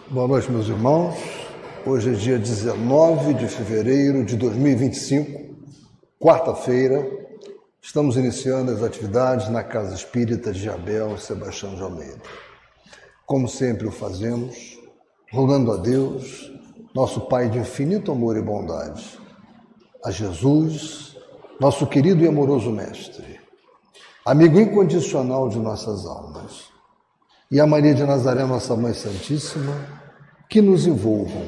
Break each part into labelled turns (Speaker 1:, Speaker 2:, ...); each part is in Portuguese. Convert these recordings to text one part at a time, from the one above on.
Speaker 1: Boa noite, meus irmãos. Hoje é dia 19 de fevereiro de 2025, quarta-feira. Estamos iniciando as atividades na Casa Espírita de Abel e Sebastião de Almeida. Como sempre o fazemos, rogando a Deus, nosso Pai de infinito amor e bondade, a Jesus, nosso querido e amoroso Mestre, amigo incondicional de nossas almas, e a Maria de Nazaré, nossa Mãe Santíssima, que nos envolvam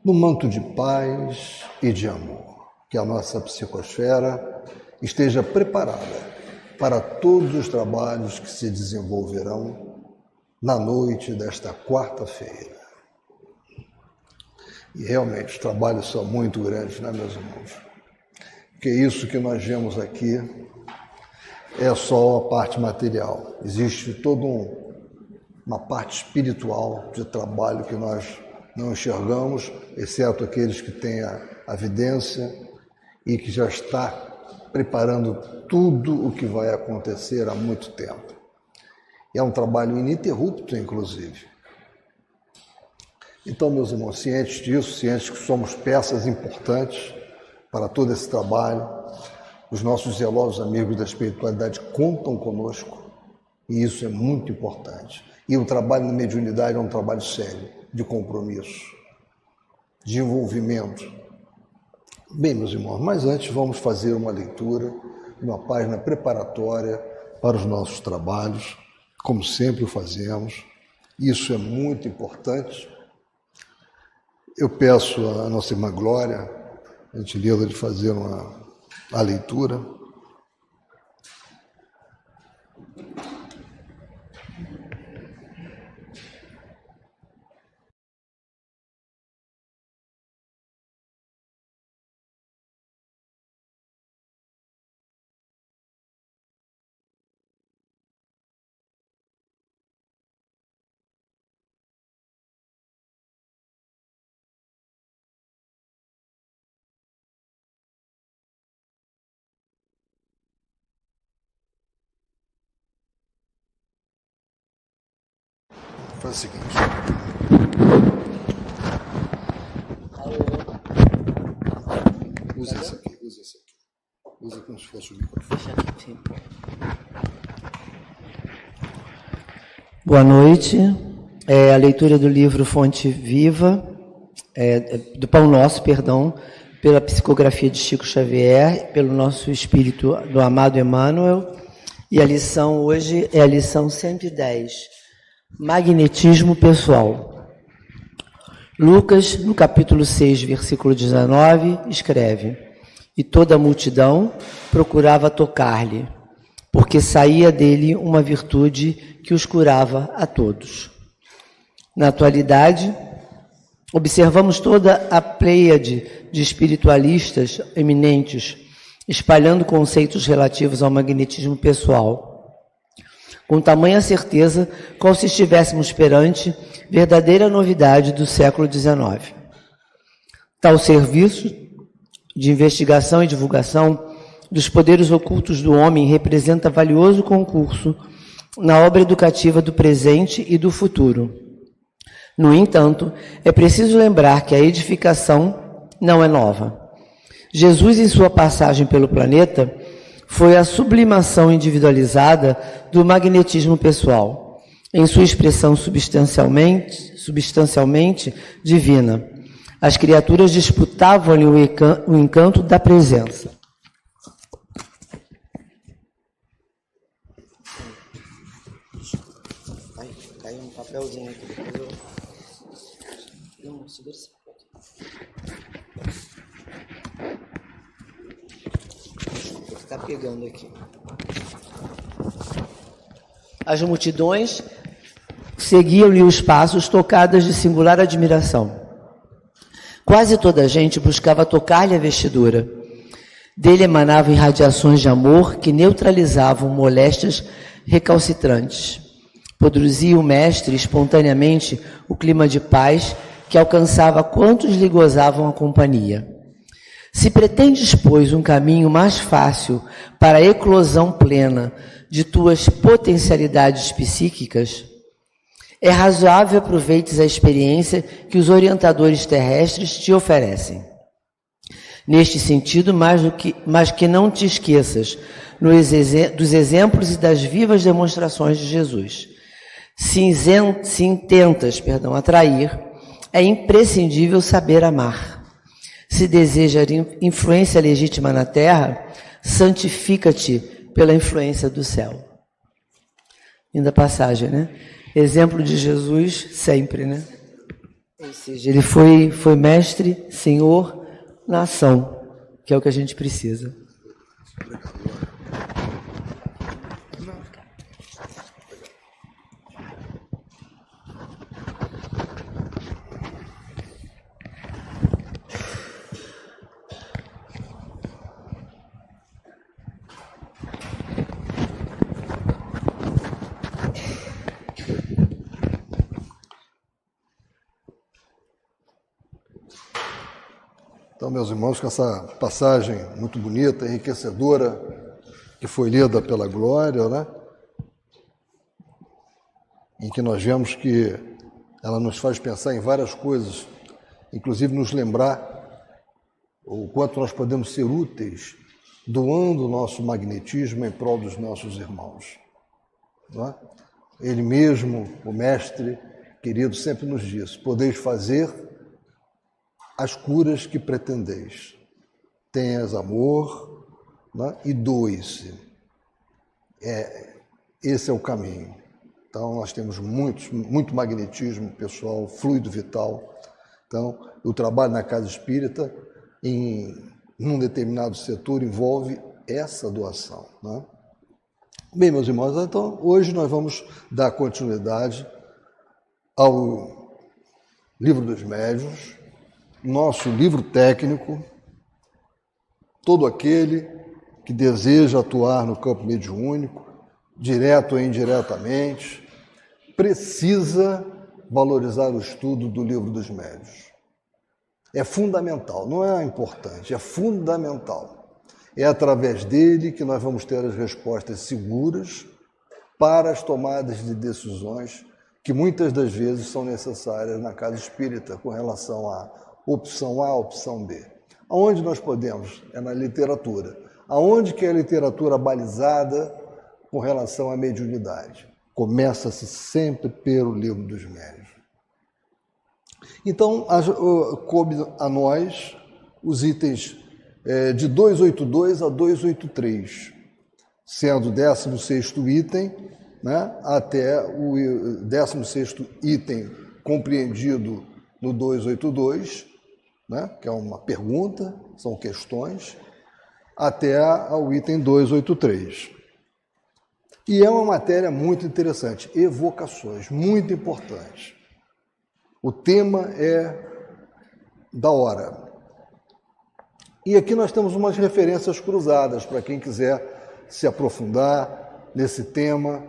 Speaker 1: no manto de paz e de amor, que a nossa psicosfera esteja preparada para todos os trabalhos que se desenvolverão na noite desta quarta-feira. E realmente os trabalhos são muito grandes, né, meus irmãos? Porque isso que nós vemos aqui é só a parte material. Existe toda uma parte espiritual de trabalho que nós não enxergamos, exceto aqueles que têm a vidência e que já está preparando tudo o que vai acontecer há muito tempo. É um trabalho ininterrupto, inclusive. Então, meus irmãos, cientes disso, cientes que somos peças importantes para todo esse trabalho, os nossos zelosos amigos da espiritualidade contam conosco, e isso é muito importante. E o trabalho na mediunidade é um trabalho sério, de compromisso, de envolvimento. Bem, meus irmãos, mas antes vamos fazer uma leitura, uma página preparatória para os nossos trabalhos, como sempre o fazemos. Isso é muito importante. Eu peço à nossa irmã Glória a gentileza de fazer a leitura. Faz o seguinte. Usa esse aqui. Usa como se fosse o microfone.
Speaker 2: Boa noite. A leitura do livro Fonte Viva, do Pão Nosso, pela psicografia de Chico Xavier, pelo nosso espírito do amado Emmanuel. E a lição hoje é a lição 110. Magnetismo pessoal. Lucas, no capítulo 6, versículo 19, escreve: E toda a multidão procurava tocar-lhe, porque saía dele uma virtude que os curava a todos. Na atualidade, observamos toda a pleiade de espiritualistas eminentes espalhando conceitos relativos ao magnetismo pessoal, com tamanha certeza, como se estivéssemos perante verdadeira novidade do século XIX. Tal serviço de investigação e divulgação dos poderes ocultos do homem representa valioso concurso na obra educativa do presente e do futuro. No entanto, é preciso lembrar que a edificação não é nova. Jesus, em sua passagem pelo planeta, foi a sublimação individualizada do magnetismo pessoal, em sua expressão substancialmente divina. As criaturas disputavam-lhe o encanto da presença. Caiu um papelzinho aqui. Não, segura esse está pegando aqui. As multidões seguiam-lhe os passos, tocadas de singular admiração. Quase toda a gente buscava tocar-lhe a vestidura. Dele emanavam irradiações de amor que neutralizavam moléstias recalcitrantes. Produzia o mestre espontaneamente o clima de paz que alcançava quantos lhe gozavam a companhia. Se pretendes, pois, um caminho mais fácil para a eclosão plena de tuas potencialidades psíquicas, É razoável aproveites a experiência que os orientadores terrestres te oferecem. Neste sentido, mas que não te esqueças dos exemplos e das vivas demonstrações de Jesus. Se intentas atrair, é imprescindível saber amar. Se desejas influência legítima na terra, santifica-te pela influência do céu. Linda passagem, né? Exemplo de Jesus sempre, né? Ou seja, ele foi mestre, senhor na ação, que é o que a gente precisa.
Speaker 1: Então, meus irmãos, com essa passagem muito bonita, enriquecedora, que foi lida pela Glória, né? Em que nós vemos que ela nos faz pensar em várias coisas, inclusive nos lembrar o quanto nós podemos ser úteis doando o nosso magnetismo em prol dos nossos irmãos. Não é? Ele mesmo, o Mestre querido, sempre nos diz: podeis fazer as curas que pretendeis. Tenhas amor, né? E doe-se. Esse é o caminho. Então, nós temos muito magnetismo pessoal, fluido vital. Então, o trabalho na casa espírita, num determinado setor, envolve essa doação. Né? Bem, meus irmãos, então, hoje nós vamos dar continuidade ao Livro dos Médiuns, nosso livro técnico. Todo aquele que deseja atuar no campo mediúnico, direto ou indiretamente, precisa valorizar o estudo do Livro dos Médiuns. É fundamental, não é importante, é fundamental. É através dele que nós vamos ter as respostas seguras para as tomadas de decisões que muitas das vezes são necessárias na casa espírita com relação à opção A, opção B. Aonde nós podemos? É na literatura. Aonde que é a literatura balizada com relação à mediunidade? Começa-se sempre pelo Livro dos Médiuns. Então, coube a nós os itens de 282 a 283, sendo o 16º item, né, até o 16º item compreendido no 282, né, que é uma pergunta, são questões, até ao item 283. E é uma matéria muito interessante, evocações, muito importante. O tema é da hora. E aqui nós temos umas referências cruzadas para quem quiser se aprofundar nesse tema.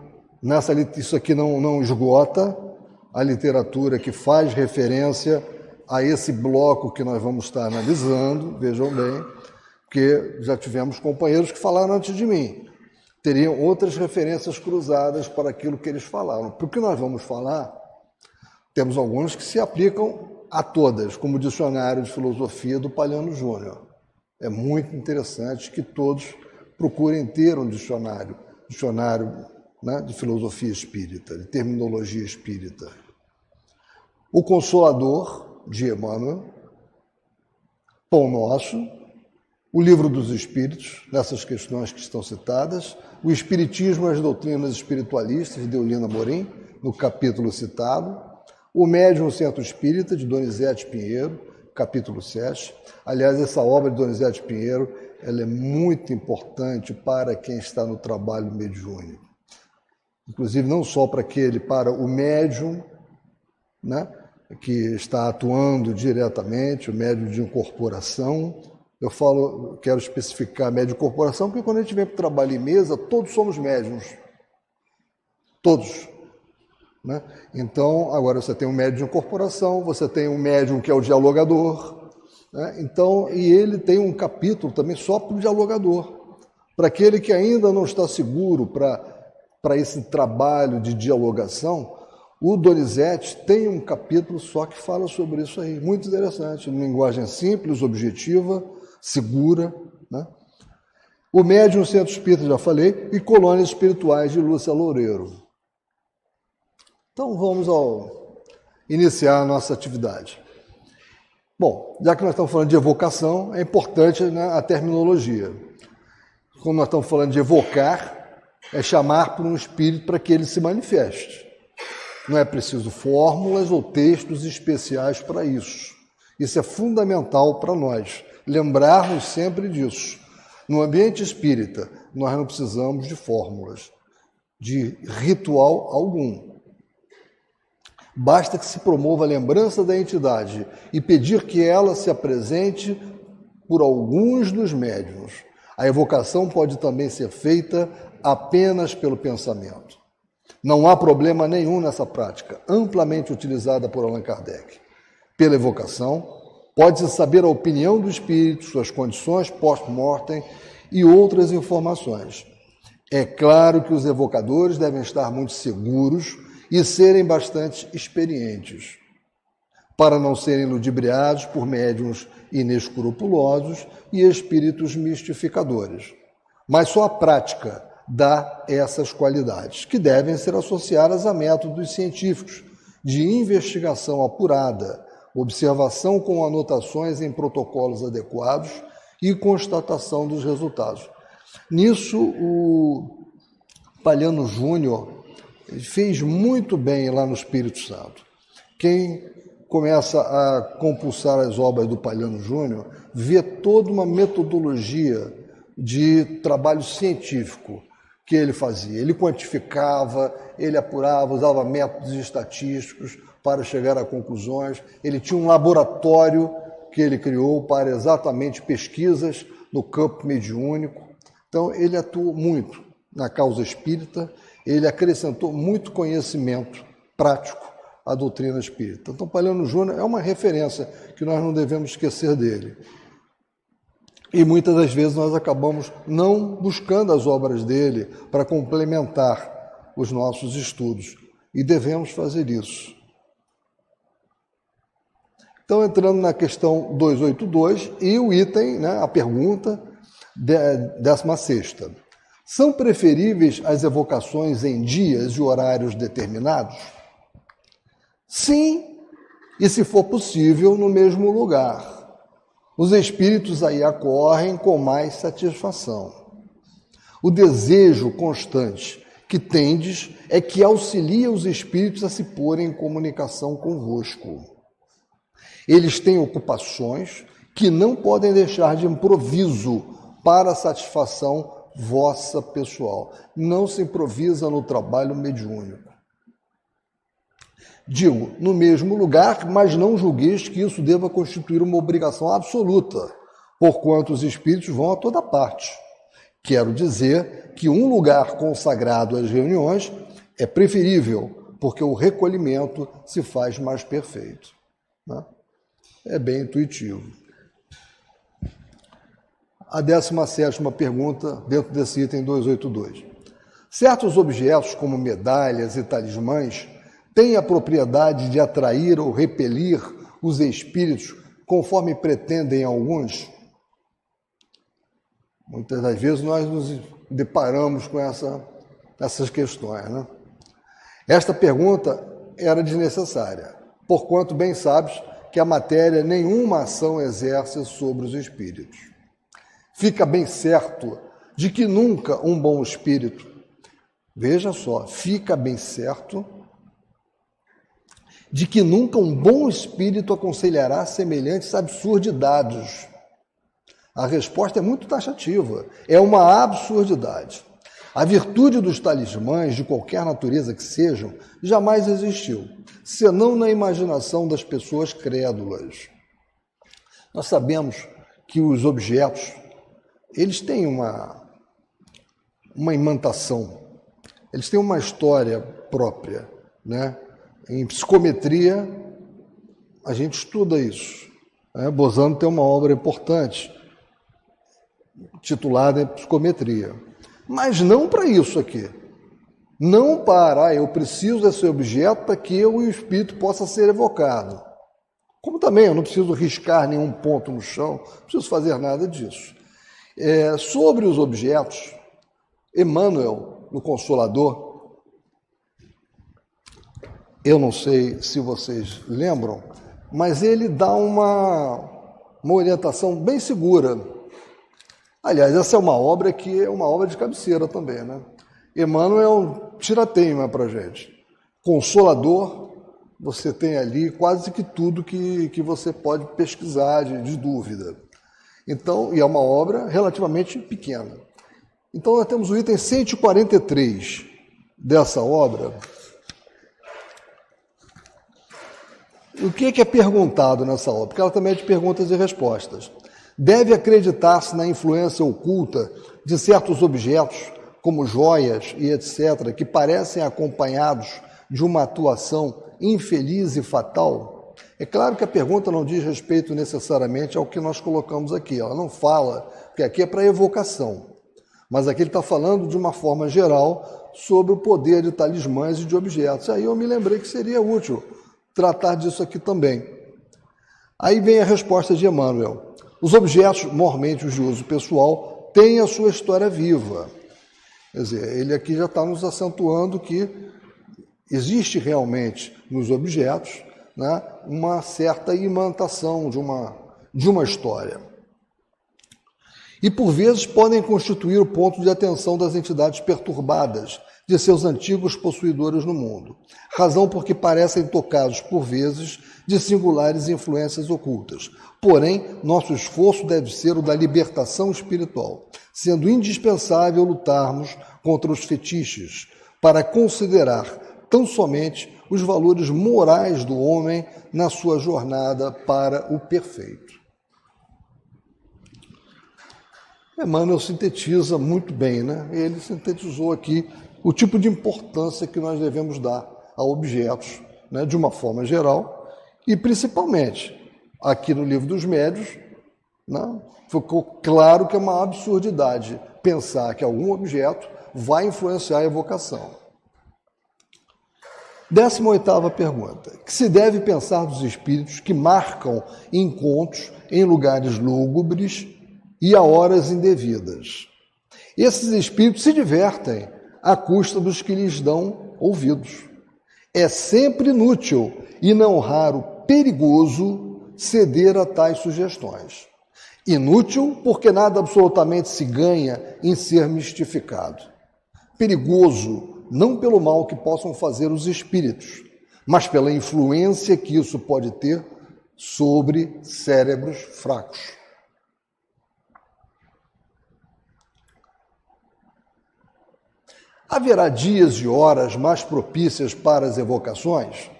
Speaker 1: Isso aqui não esgota a literatura que faz referência a esse bloco que nós vamos estar analisando, vejam bem, porque já tivemos companheiros que falaram antes de mim, teriam outras referências cruzadas para aquilo que eles falaram. Porque nós vamos falar, temos alguns que se aplicam a todas, como o Dicionário de Filosofia do Palhano Júnior. É muito interessante que todos procurem ter um dicionário, né, de filosofia espírita, de terminologia espírita. O Consolador, de Emmanuel, Pão Nosso, o Livro dos Espíritos, nessas questões que estão citadas, o Espiritismo e as Doutrinas Espiritualistas, de Deolina Morim, no capítulo citado, o Médium Centro Espírita, de Donizete Pinheiro, capítulo 7. Aliás, essa obra de Donizete Pinheiro, ela é muito importante para quem está no trabalho mediúnico. Inclusive, não só para o médium, né, que está atuando diretamente, o médium de incorporação. Quero especificar médium de incorporação, porque quando a gente vem para o trabalho em mesa, todos somos médiums. Todos. Né? Então, agora você tem um médium de incorporação, você tem um médium que é o dialogador, né? Então, e ele tem um capítulo também só para o dialogador. Para aquele que ainda não está seguro para esse trabalho de dialogação, O Donizete tem um capítulo só que fala sobre isso aí, muito interessante, em linguagem simples, objetiva, segura, né? O Médium Centro Espírita, já falei, e Colônias Espirituais de Lúcia Loureiro. Então vamos iniciar a nossa atividade. Bom, já que nós estamos falando de evocação, é importante, né, a terminologia. Quando nós estamos falando de evocar, é chamar por um espírito para que ele se manifeste. Não é preciso fórmulas ou textos especiais para isso. Isso é fundamental para nós, lembrarmos sempre disso. No ambiente espírita, nós não precisamos de fórmulas, de ritual algum. Basta que se promova a lembrança da entidade e pedir que ela se apresente por alguns dos médiuns. A evocação pode também ser feita apenas pelo pensamento. Não há problema nenhum nessa prática, amplamente utilizada por Allan Kardec. Pela evocação, pode-se saber a opinião do espírito, suas condições post-mortem e outras informações. É claro que os evocadores devem estar muito seguros e serem bastante experientes, para não serem ludibriados por médiuns inescrupulosos e espíritos mistificadores. Mas só a prática dá essas qualidades, que devem ser associadas a métodos científicos de investigação apurada, observação com anotações em protocolos adequados e constatação dos resultados. Nisso, o Palhano Júnior fez muito bem lá no Espírito Santo. Quem começa a compulsar as obras do Palhano Júnior vê toda uma metodologia de trabalho científico que ele fazia. Ele quantificava, ele apurava, usava métodos estatísticos para chegar a conclusões. Ele tinha um laboratório que ele criou para exatamente pesquisas no campo mediúnico. Então, ele atuou muito na causa espírita, ele acrescentou muito conhecimento prático à doutrina espírita. Então, Palhano Júnior é uma referência que nós não devemos esquecer dele. E muitas das vezes nós acabamos não buscando as obras dele para complementar os nossos estudos. E devemos fazer isso. Então, entrando na questão 282 e o item, né, a pergunta 16ª. São preferíveis as evocações em dias e horários determinados? Sim, e se for possível, no mesmo lugar. Os espíritos aí acorrem com mais satisfação. O desejo constante que tendes é que auxilia os espíritos a se porem em comunicação convosco. Eles têm ocupações que não podem deixar de improviso para a satisfação vossa pessoal. Não se improvisa no trabalho mediúnico. Digo, no mesmo lugar, mas não julgueis que isso deva constituir uma obrigação absoluta, porquanto os espíritos vão a toda parte. Quero dizer que um lugar consagrado às reuniões é preferível, porque o recolhimento se faz mais perfeito. Né? É bem intuitivo. A 17ª pergunta, dentro desse item 282. Certos objetos, como medalhas e talismãs, têm a propriedade de atrair ou repelir os espíritos, conforme pretendem alguns? Muitas das vezes nós nos deparamos com essas questões, né? Esta pergunta era desnecessária, porquanto bem sabes que a matéria nenhuma ação exerce sobre os espíritos. Fica bem certo de que nunca um bom espírito, veja só, fica bem certo de que nunca um bom espírito aconselhará semelhantes absurdidades. A resposta é muito taxativa, é uma absurdidade. A virtude dos talismãs, de qualquer natureza que sejam, jamais existiu, senão na imaginação das pessoas crédulas. Nós sabemos que os objetos, eles têm uma imantação, eles têm uma história própria, né? Em psicometria, a gente estuda isso. Bosano tem uma obra importante, titulada em psicometria. Mas não para isso aqui. Não para, eu preciso desse objeto para que o espírito possa ser evocado. Como também eu não preciso riscar nenhum ponto no chão, não preciso fazer nada disso. Sobre os objetos, Emmanuel, no Consolador, eu não sei se vocês lembram, mas ele dá uma orientação bem segura. Aliás, essa é uma obra que é uma obra de cabeceira também, né? Emmanuel tira teima para a gente. Consolador, você tem ali quase que tudo que você pode pesquisar de dúvida. Então, e é uma obra relativamente pequena. Então, nós temos o item 143 dessa obra. O que é perguntado nessa obra? Porque ela também é de perguntas e respostas. Deve acreditar-se na influência oculta de certos objetos, como joias e etc., que parecem acompanhados de uma atuação infeliz e fatal? É claro que a pergunta não diz respeito necessariamente ao que nós colocamos aqui. Ela não fala, porque aqui é para evocação. Mas aqui ele está falando de uma forma geral sobre o poder de talismãs e de objetos. Aí eu me lembrei que seria útil tratar disso aqui também. Aí vem a resposta de Emmanuel. Os objetos, normalmente os de uso pessoal, têm a sua história viva. Quer dizer, ele aqui já está nos acentuando que existe realmente nos objetos, né, uma certa imantação de uma história. E, por vezes, podem constituir o ponto de atenção das entidades perturbadas de seus antigos possuidores no mundo, razão porque parecem tocados, por vezes, de singulares influências ocultas. Porém, nosso esforço deve ser o da libertação espiritual, sendo indispensável lutarmos contra os fetiches, para considerar tão somente os valores morais do homem na sua jornada para o perfeito. Emmanuel sintetiza muito bem, né? Ele sintetizou aqui o tipo de importância que nós devemos dar a objetos, né, de uma forma geral, e principalmente aqui no Livro dos Médiuns, né, ficou claro que é uma absurdidade pensar que algum objeto vai influenciar a evocação. 18ª pergunta. Que se deve pensar dos espíritos que marcam encontros em lugares lúgubres e a horas indevidas? Esses espíritos se divertem à custa dos que lhes dão ouvidos. É sempre inútil e não raro perigoso ceder a tais sugestões. Inútil porque nada absolutamente se ganha em ser mistificado. Perigoso não pelo mal que possam fazer os espíritos, mas pela influência que isso pode ter sobre cérebros fracos. Haverá dias e horas mais propícias para as evocações?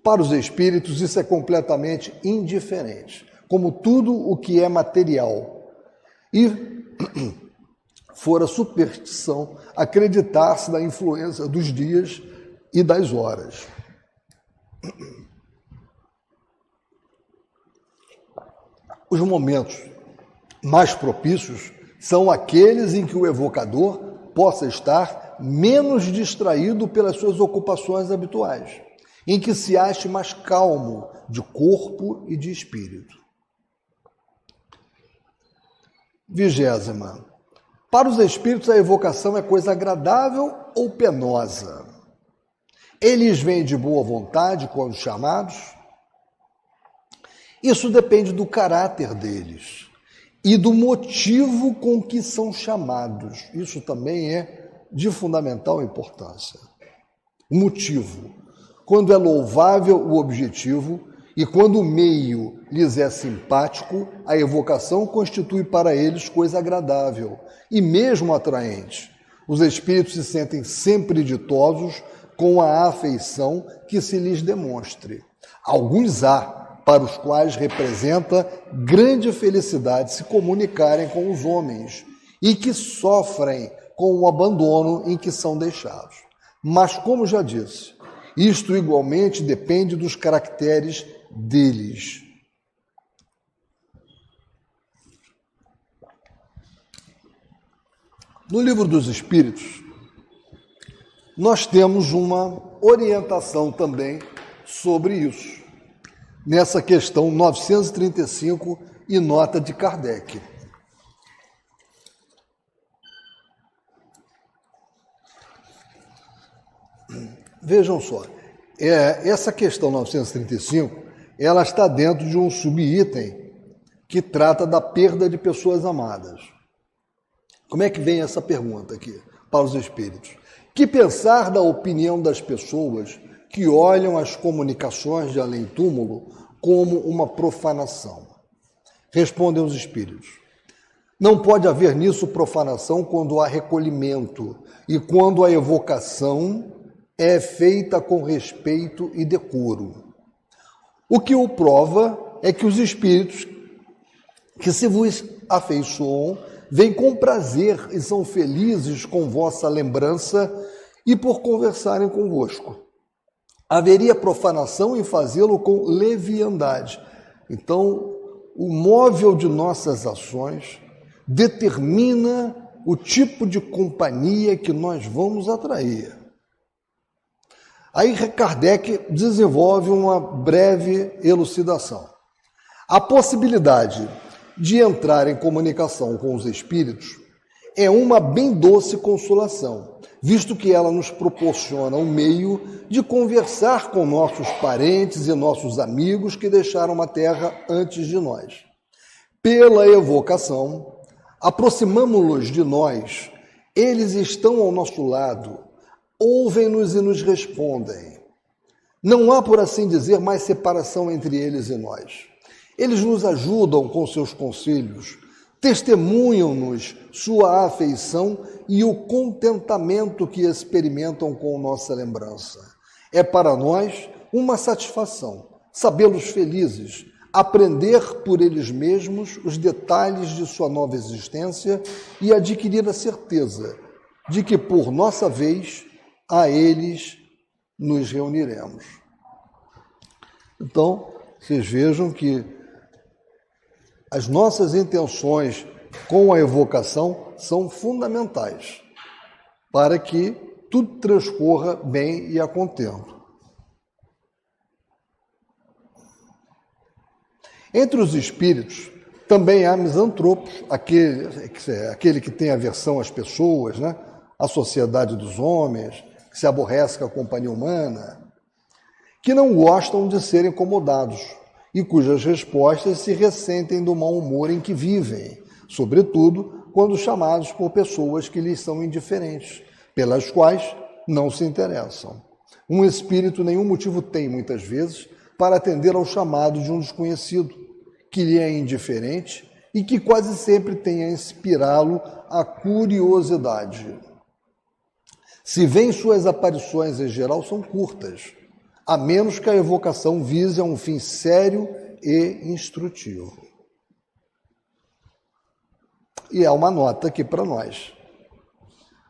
Speaker 1: Para os espíritos, isso é completamente indiferente, como tudo o que é material. E fora superstição acreditar-se na influência dos dias e das horas. Os momentos mais propícios são aqueles em que o evocador possa estar menos distraído pelas suas ocupações habituais, em que se ache mais calmo de corpo e de espírito. 20ª. Para os espíritos, a evocação é coisa agradável ou penosa? Eles vêm de boa vontade quando chamados? Isso depende do caráter deles e do motivo com que são chamados. Isso também é de fundamental importância. O motivo. Quando é louvável o objetivo e quando o meio lhes é simpático, a evocação constitui para eles coisa agradável e mesmo atraente. Os espíritos se sentem sempre ditosos com a afeição que se lhes demonstre. Alguns há para os quais representa grande felicidade se comunicarem com os homens e que sofrem com o abandono em que são deixados. Mas, como já disse, isto igualmente depende dos caracteres deles. No Livro dos Espíritos, nós temos uma orientação também sobre isso, nessa questão 935 e nota de Kardec. Vejam só, essa questão 935, ela está dentro de um subitem que trata da perda de pessoas amadas. Como é que vem essa pergunta aqui para os espíritos? Que pensar da opinião das pessoas que olham as comunicações de além-túmulo como uma profanação? Respondem os espíritos. Não pode haver nisso profanação quando há recolhimento e quando a evocação é feita com respeito e decoro. O que o prova é que os espíritos que se vos afeiçoam vêm com prazer e são felizes com vossa lembrança e por conversarem convosco. Haveria profanação em fazê-lo com leviandade. Então, o móvel de nossas ações determina o tipo de companhia que nós vamos atrair. Aí Kardec desenvolve uma breve elucidação. A possibilidade de entrar em comunicação com os espíritos é uma bem doce consolação, visto que ela nos proporciona um meio de conversar com nossos parentes e nossos amigos que deixaram a terra antes de nós. Pela evocação, aproximamo-los de nós, eles estão ao nosso lado, ouvem-nos e nos respondem. Não há, por assim dizer, mais separação entre eles e nós. Eles nos ajudam com seus conselhos, testemunham-nos sua afeição e o contentamento que experimentam com nossa lembrança. É para nós uma satisfação sabê-los felizes, aprender por eles mesmos os detalhes de sua nova existência e adquirir a certeza de que, por nossa vez, a eles nos reuniremos. Então, vocês vejam que as nossas intenções com a evocação são fundamentais para que tudo transcorra bem e a contento. Entre os espíritos também há misantropos, aquele que tem aversão às pessoas, né? À sociedade dos homens, que se aborrece com a companhia humana, que não gostam de ser incomodados e cujas respostas se ressentem do mau humor em que vivem, sobretudo quando chamados por pessoas que lhes são indiferentes, pelas quais não se interessam. Um espírito nenhum motivo tem, muitas vezes, para atender ao chamado de um desconhecido, que lhe é indiferente e que quase sempre tem a inspirá-lo a curiosidade. Se vêem suas aparições em geral, são curtas, a menos que a evocação vise a um fim sério e instrutivo. E é uma nota aqui para nós.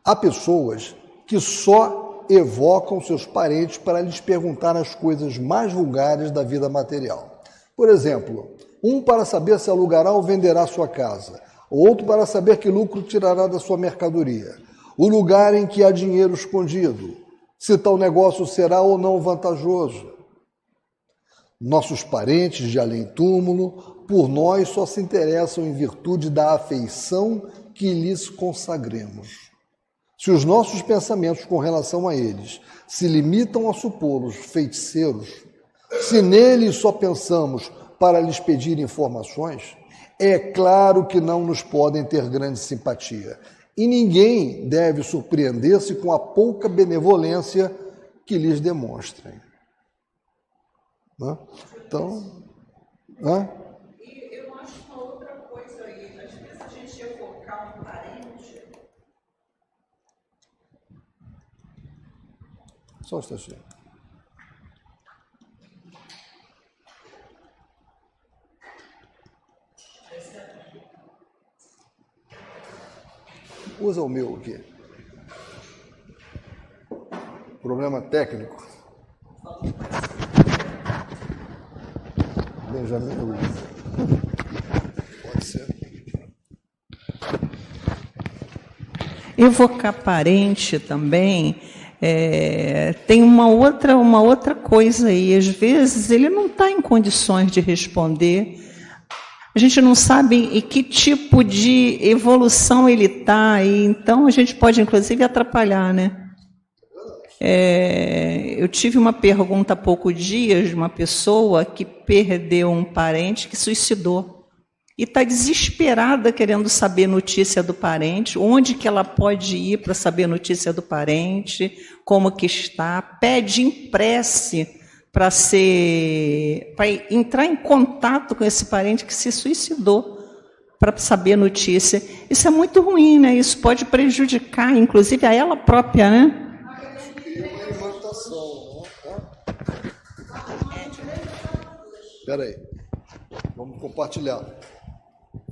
Speaker 1: Há pessoas que só evocam seus parentes para lhes perguntar as coisas mais vulgares da vida material. Por exemplo, um para saber se alugará ou venderá sua casa, outro para saber que lucro tirará da sua mercadoria, o lugar em que há dinheiro escondido, se tal negócio será ou não vantajoso. Nossos parentes de além-túmulo, por nós, só se interessam em virtude da afeição que lhes consagremos. Se os nossos pensamentos com relação a eles se limitam a supô-los feiticeiros, se neles só pensamos para lhes pedir informações, é claro que não nos podem ter grande simpatia. E ninguém deve surpreender-se com a pouca benevolência que lhes demonstrem. Né? Então, né?
Speaker 3: E eu acho uma outra coisa aí, às vezes a gente evocar um parente.
Speaker 1: Só um instantinho. Usa o meu aqui. Problema técnico. Benjamin usa. Pode ser.
Speaker 3: Evocar parente também Tem uma outra coisa aí. Às vezes ele não está em condições de responder. A gente não sabe em que tipo de evolução ele está, e então a gente pode, inclusive, atrapalhar, né? Eu tive uma pergunta há poucos dias de uma pessoa que perdeu um parente que suicidou. E está desesperada querendo saber notícia do parente, onde que ela pode ir para saber notícia do parente, como que está, pede em prece para entrar em contato com esse parente que se suicidou, para saber notícia. Isso é muito ruim, né? Isso pode prejudicar, inclusive, a ela própria, né?
Speaker 1: Espera aí, vamos compartilhar.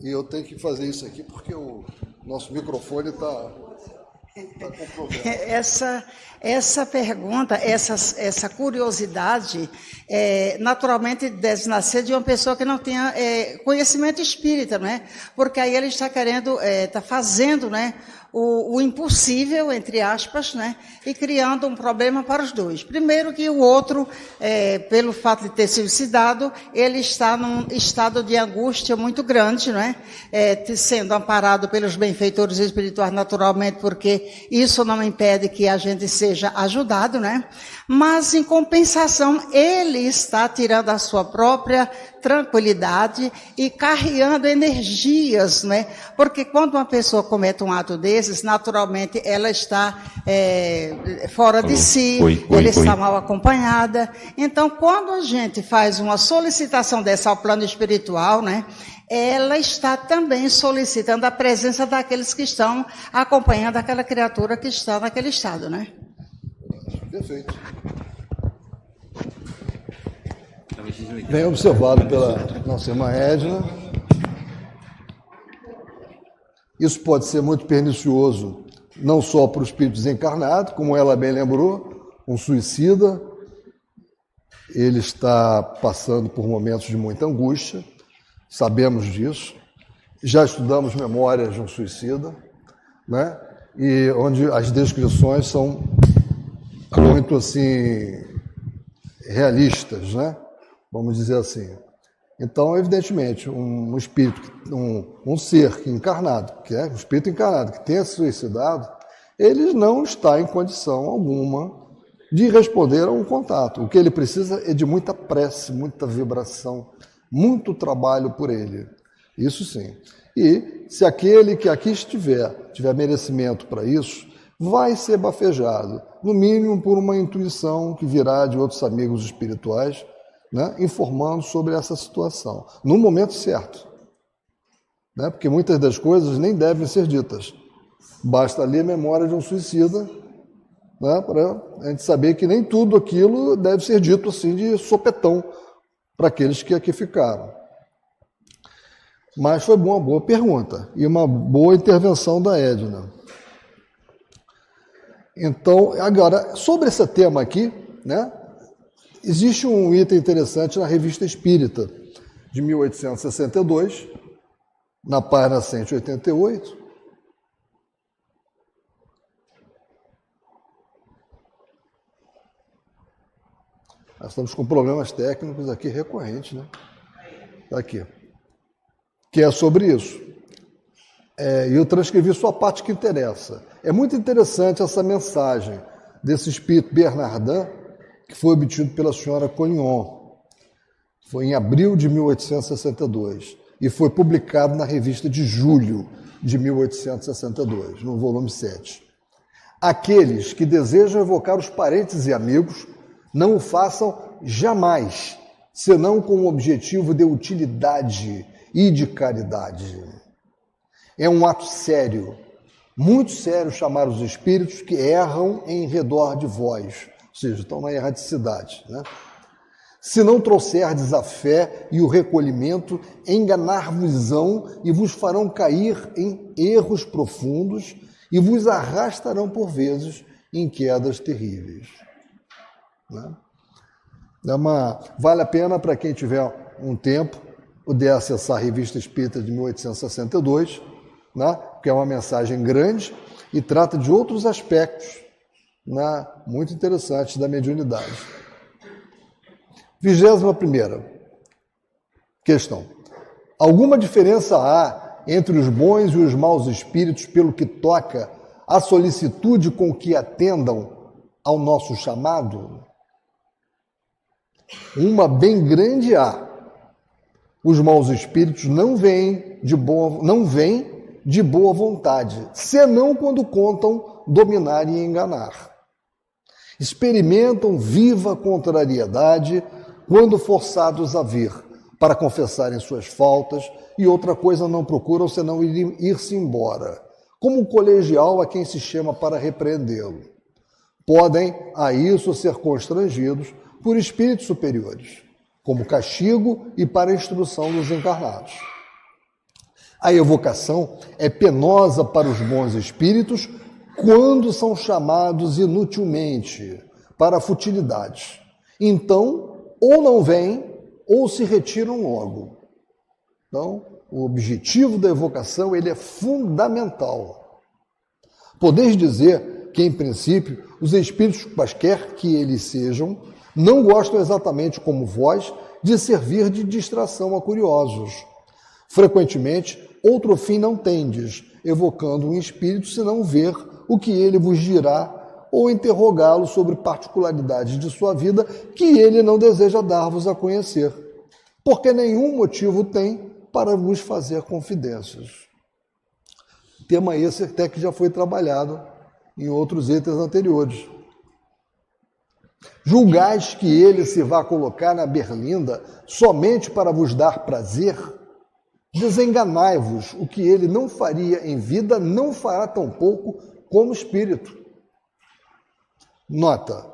Speaker 1: E eu tenho que fazer isso aqui porque o nosso microfone está com problema.
Speaker 4: Essa pergunta, essa curiosidade, naturalmente deve nascer de uma pessoa que não tenha conhecimento espírita, né? Porque aí ele está querendo, está fazendo, né, o impossível, entre aspas, né, e criando um problema para os dois. Primeiro que o outro, pelo fato de ter suicidado, ele está num estado de angústia muito grande, né, sendo amparado pelos benfeitores espirituais naturalmente, porque isso não impede que a gente seja ajudado, né, mas em compensação ele está tirando a sua própria tranquilidade e carregando energias, né? Porque quando uma pessoa comete um ato desses, naturalmente ela está fora de si, ela está mal acompanhada. Então, quando a gente faz uma solicitação dessa ao plano espiritual, né? Ela está também solicitando a presença daqueles que estão acompanhando aquela criatura que está naquele estado, né?
Speaker 1: Perfeito. Bem observado pela nossa irmã Edna. Isso pode ser muito pernicioso, não só para o espírito desencarnado, como ela bem lembrou, um suicida, ele está passando por momentos de muita angústia, sabemos disso, já estudamos memórias de um suicida, né? E onde as descrições são muito assim realistas, né? Vamos dizer assim. Então, evidentemente, um espírito, um ser encarnado, que é um espírito encarnado, que tenha se suicidado, ele não está em condição alguma de responder a um contato. O que ele precisa é de muita prece, muita vibração, muito trabalho por ele. Isso sim. E se aquele que aqui tiver merecimento para isso, vai ser bafejado, no mínimo por uma intuição que virá de outros amigos espirituais, né, informando sobre essa situação, no momento certo, né, porque muitas das coisas nem devem ser ditas. Basta ler a memória de um suicida, né, para a gente saber que nem tudo aquilo deve ser dito assim de sopetão para aqueles que aqui ficaram. Mas foi uma boa pergunta e uma boa intervenção da Edna. Então, agora, sobre esse tema aqui, né, existe um item interessante na Revista Espírita, de 1862, na página 188. Nós estamos com problemas técnicos aqui recorrentes, né? Aqui. Que é sobre isso. E eu transcrevi só a parte que interessa. É muito interessante essa mensagem desse espírito Bernardin, que foi obtido pela senhora Collignon. Foi em abril de 1862 e foi publicado na revista de julho de 1862, no volume 7. Aqueles que desejam evocar os parentes e amigos não o façam jamais, senão com o objetivo de utilidade e de caridade. É um ato sério, muito sério, chamar os espíritos que erram em redor de vós, ou seja, estão na erradicidade, né? Se não trouxerdes a fé e o recolhimento, enganar-vos-ão e vos farão cair em erros profundos e vos arrastarão por vezes em quedas terríveis. Né? Vale a pena para quem tiver um tempo poder acessar a Revista Espírita de 1862, né? Que é uma mensagem grande e trata de outros aspectos, muito interessante da mediunidade. 21ª questão. Alguma diferença há entre os bons e os maus espíritos pelo que toca à solicitude com que atendam ao nosso chamado? Uma bem grande há. Os maus espíritos não vêm de boa vontade, senão quando contam dominar e enganar. Experimentam viva contrariedade quando forçados a vir, para confessarem suas faltas, e outra coisa não procuram senão ir-se embora, como um colegial a quem se chama para repreendê-lo. Podem, a isso, ser constrangidos por espíritos superiores, como castigo e para a instrução dos encarnados. A evocação é penosa para os bons espíritos quando são chamados inutilmente para futilidades. Então, ou não vêm, ou se retiram logo. Então, o objetivo da evocação ele é fundamental. Podeis dizer que, em princípio, os espíritos, quaisquer que eles sejam, não gostam exatamente como vós de servir de distração a curiosos. Frequentemente, outro fim não tendes, evocando um espírito, senão ver o que ele vos dirá ou interrogá-lo sobre particularidades de sua vida que ele não deseja dar-vos a conhecer, porque nenhum motivo tem para vos fazer confidências. Tema esse até que já foi trabalhado em outros itens anteriores. Julgais que ele se vá colocar na berlinda somente para vos dar prazer? Desenganai-vos, o que ele não faria em vida, não fará tampouco como espírito. Nota: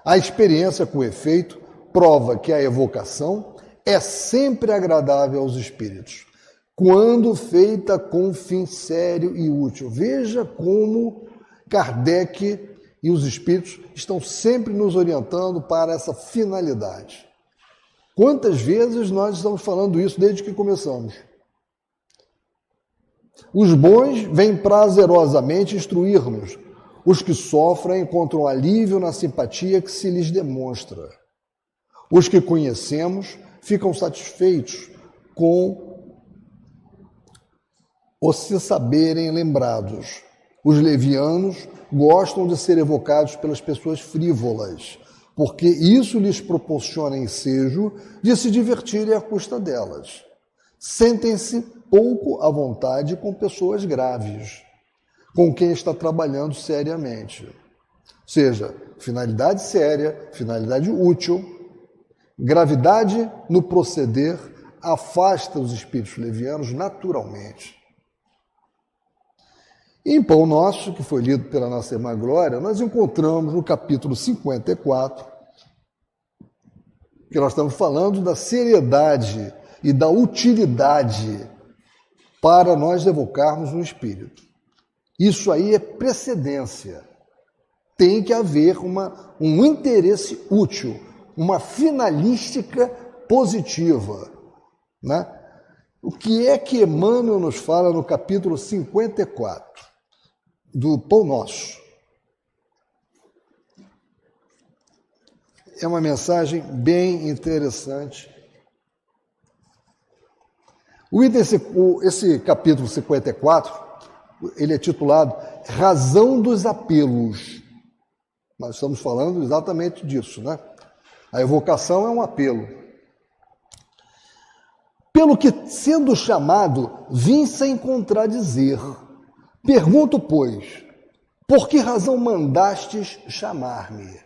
Speaker 1: a experiência com efeito prova que a evocação é sempre agradável aos espíritos, quando feita com fim sério e útil. Veja como Kardec e os espíritos estão sempre nos orientando para essa finalidade. Quantas vezes nós estamos falando isso desde que começamos? Os bons vêm prazerosamente instruir-nos. Os que sofrem encontram alívio na simpatia que se lhes demonstra. Os que conhecemos ficam satisfeitos com os se saberem lembrados. Os levianos gostam de ser evocados pelas pessoas frívolas, porque isso lhes proporciona ensejo de se divertirem à custa delas. Sentem-se pouco à vontade com pessoas graves, com quem está trabalhando seriamente. Ou seja, finalidade séria, finalidade útil, gravidade no proceder afasta os espíritos levianos naturalmente. Em Pão Nosso, que foi lido pela nossa irmã Glória, nós encontramos no capítulo 54, que nós estamos falando da seriedade e da utilidade para nós evocarmos um espírito. Isso aí é precedência. Tem que haver um interesse útil, uma finalística positiva, né? O que é que Emmanuel nos fala no capítulo 54 do Pão Nosso? É uma mensagem bem interessante. Esse capítulo 54, ele é titulado Razão dos Apelos. Nós estamos falando exatamente disso, né? A evocação é um apelo. Pelo que, sendo chamado, vim sem contradizer. Pergunto, pois, por que razão mandastes chamar-me?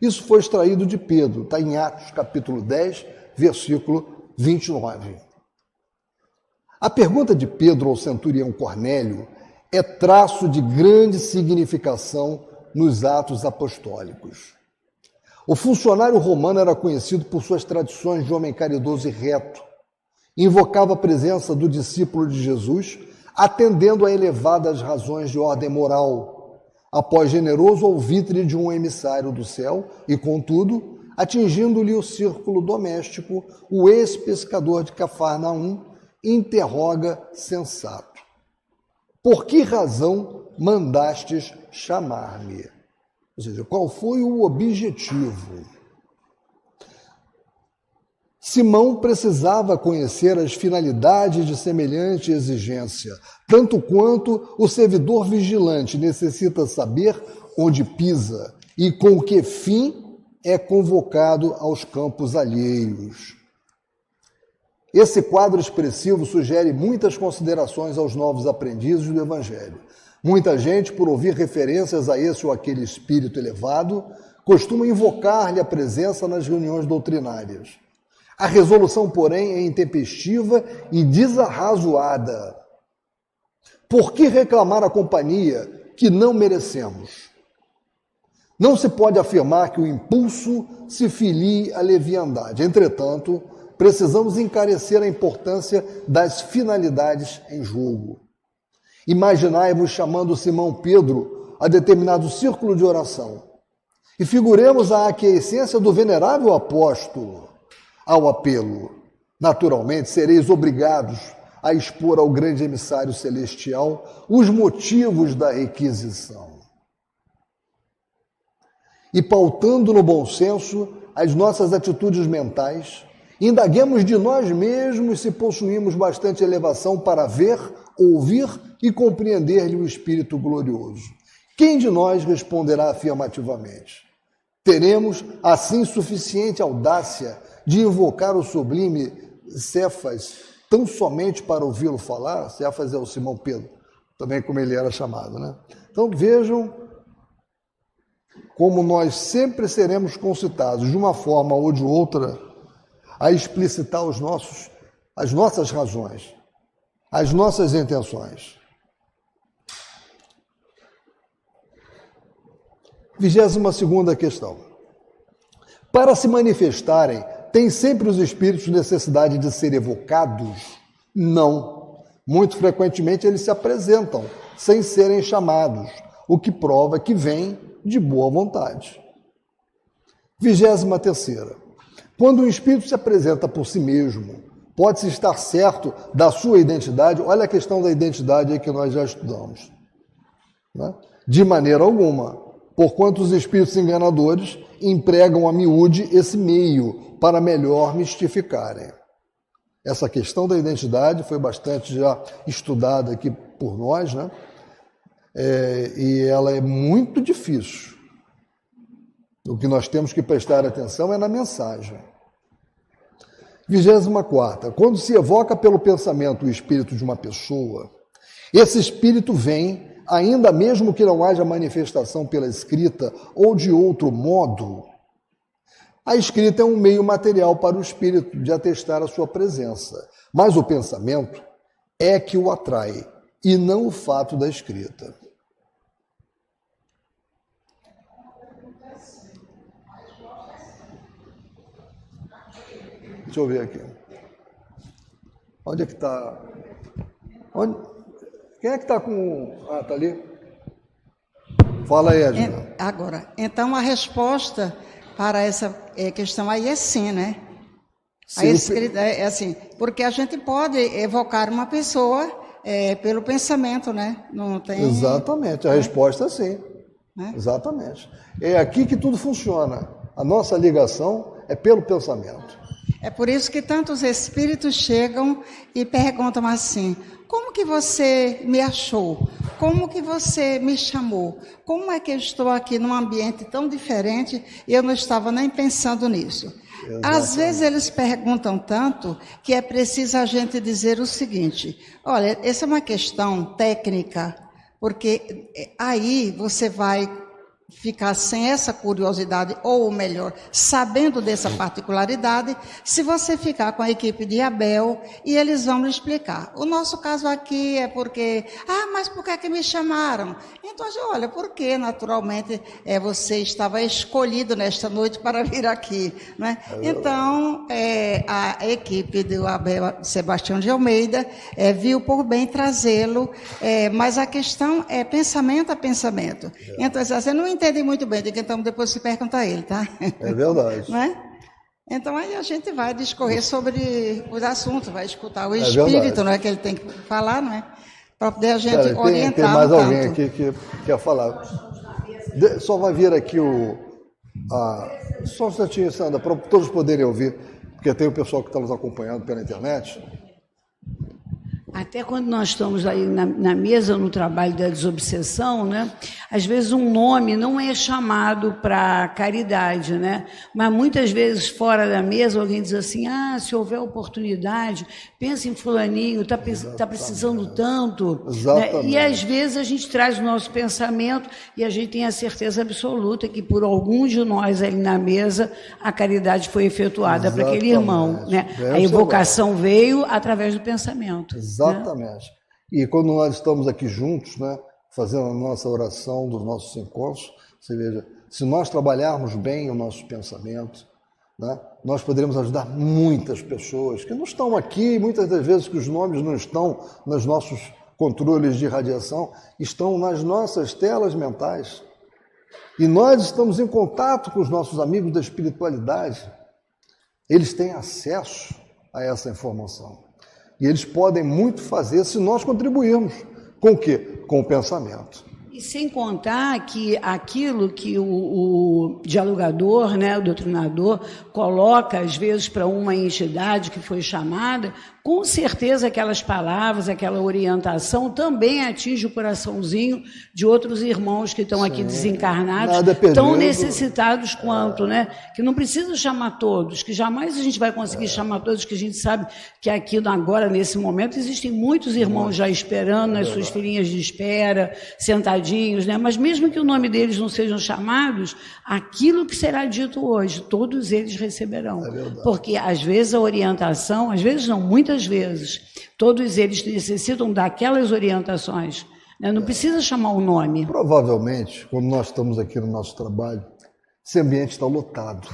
Speaker 1: Isso foi extraído de Pedro, está em Atos, capítulo 10, versículo 29. A pergunta de Pedro ao centurião Cornélio é traço de grande significação nos atos apostólicos. O funcionário romano era conhecido por suas tradições de homem caridoso e reto. Invocava a presença do discípulo de Jesus, atendendo a elevadas razões de ordem moral, após generoso alvitre de um emissário do céu, e, contudo, atingindo-lhe o círculo doméstico, o ex-pescador de Cafarnaum interroga sensato: por que razão mandastes chamar-me? Ou seja, qual foi o objetivo? Simão precisava conhecer as finalidades de semelhante exigência, tanto quanto o servidor vigilante necessita saber onde pisa e com que fim é convocado aos campos alheios. Esse quadro expressivo sugere muitas considerações aos novos aprendizes do Evangelho. Muita gente, por ouvir referências a esse ou aquele espírito elevado, costuma invocar-lhe a presença nas reuniões doutrinárias. A resolução, porém, é intempestiva e desarrazoada. Por que reclamar a companhia que não merecemos? Não se pode afirmar que o impulso se filie à leviandade. Entretanto, precisamos encarecer a importância das finalidades em jogo. Imaginai-vos chamando Simão Pedro a determinado círculo de oração e figuremos a aquiescência do venerável apóstolo ao apelo. Naturalmente, sereis obrigados a expor ao grande emissário celestial os motivos da requisição. E pautando no bom senso as nossas atitudes mentais, indaguemos de nós mesmos se possuímos bastante elevação para ver, ouvir e compreender-lhe o Espírito glorioso. Quem de nós responderá afirmativamente? Teremos, assim, suficiente audácia de invocar o sublime Cefas tão somente para ouvi-lo falar? Cefas é o Simão Pedro, também como ele era chamado, né? Então vejam como nós sempre seremos concitados, de uma forma ou de outra, a explicitar as nossas razões, as nossas intenções. 22ª questão. Para se manifestarem, têm sempre os espíritos necessidade de ser evocados? Não. Muito frequentemente eles se apresentam sem serem chamados, o que prova que vêm de boa vontade. 23ª. Quando um espírito se apresenta por si mesmo, pode-se estar certo da sua identidade? Olha a questão da identidade aí que nós já estudamos. Né? De maneira alguma, porquanto os espíritos enganadores empregam a miúde esse meio para melhor mistificarem. Essa questão da identidade foi bastante já estudada aqui por nós, né? E ela é muito difícil. O que nós temos que prestar atenção é na mensagem. 24ª. Quando se evoca pelo pensamento o espírito de uma pessoa, esse espírito vem, ainda mesmo que não haja manifestação pela escrita ou de outro modo. A escrita é um meio material para o espírito de atestar a sua presença, mas o pensamento é que o atrai, e não o fato da escrita. Deixa eu ver aqui. Onde é que está? Quem é que está com... Ah, está ali? Fala aí, Edna.
Speaker 4: Agora, então a resposta para essa questão aí é sim, né?
Speaker 1: Sim,
Speaker 4: a escrita é assim, porque a gente pode evocar uma pessoa pelo pensamento, né? Não tem...
Speaker 1: Exatamente, a resposta é sim. Exatamente. É aqui que tudo funciona. A nossa ligação é pelo pensamento.
Speaker 4: É por isso que tantos espíritos chegam e perguntam assim: como que você me achou? Como que você me chamou? Como é que eu estou aqui num ambiente tão diferente e eu não estava nem pensando nisso? Exatamente. Às vezes eles perguntam tanto que é preciso a gente dizer o seguinte: olha, essa é uma questão técnica, porque aí você vai ficar sem essa curiosidade, ou melhor, sabendo dessa particularidade, se você ficar com a equipe de Abel e eles vão lhe explicar. O nosso caso aqui é porque, mas por que me chamaram? Então, olha, porque naturalmente você estava escolhido nesta noite para vir aqui, né? Então, a equipe do Abel Sebastião de Almeida viu por bem trazê-lo, mas a questão é pensamento a pensamento. Então, você não entende muito bem, então depois se pergunta a ele, tá?
Speaker 1: É verdade.
Speaker 4: Não é? Então aí a gente vai discorrer sobre os assuntos, vai escutar o espírito, não é que ele tem que falar, não é? Para poder a gente orientar.
Speaker 1: Tem mais alguém aqui que quer falar. Só vai vir aqui só um instantinho, Sandra, para todos poderem ouvir, porque tem o pessoal que está nos acompanhando pela internet.
Speaker 5: Até quando nós estamos aí na mesa, no trabalho da desobsessão, né? Às vezes um nome não é chamado para caridade, né? Mas muitas vezes fora da mesa alguém diz assim, se houver oportunidade, pensa em fulaninho, está precisando tanto. Né? E às vezes a gente traz o nosso pensamento e a gente tem a certeza absoluta que por algum de nós ali na mesa a caridade foi efetuada para aquele irmão. Né? A evocação veio através do pensamento.
Speaker 1: Exatamente. E quando nós estamos aqui juntos, né, fazendo a nossa oração dos nossos encontros, você veja, se nós trabalharmos bem o nosso pensamento, né, nós poderemos ajudar muitas pessoas que não estão aqui, muitas das vezes que os nomes não estão nos nossos controles de radiação, estão nas nossas telas mentais. E nós estamos em contato com os nossos amigos da espiritualidade. Eles têm acesso a essa informação. E eles podem muito fazer se nós contribuirmos. Com o quê? Com o pensamento.
Speaker 5: E sem contar que aquilo que o dialogador, né, o doutrinador, coloca às vezes para uma entidade que foi chamada, com certeza aquelas palavras, aquela orientação também atinge o coraçãozinho de outros irmãos que estão aqui desencarnados, tão necessitados quanto, né? Que não precisa chamar todos, que jamais a gente vai conseguir chamar todos, que a gente sabe que aqui agora, nesse momento, existem muitos irmãos já esperando nas suas filinhas de espera, sentadinhos, né? Mas mesmo que o nome deles não sejam chamados, aquilo que será dito hoje, todos eles receberão. Porque às vezes a orientação, às vezes não, muitas vezes, todos eles necessitam daquelas orientações. Né? Não precisa chamar o nome.
Speaker 1: Provavelmente, quando nós estamos aqui no nosso trabalho, esse ambiente está lotado.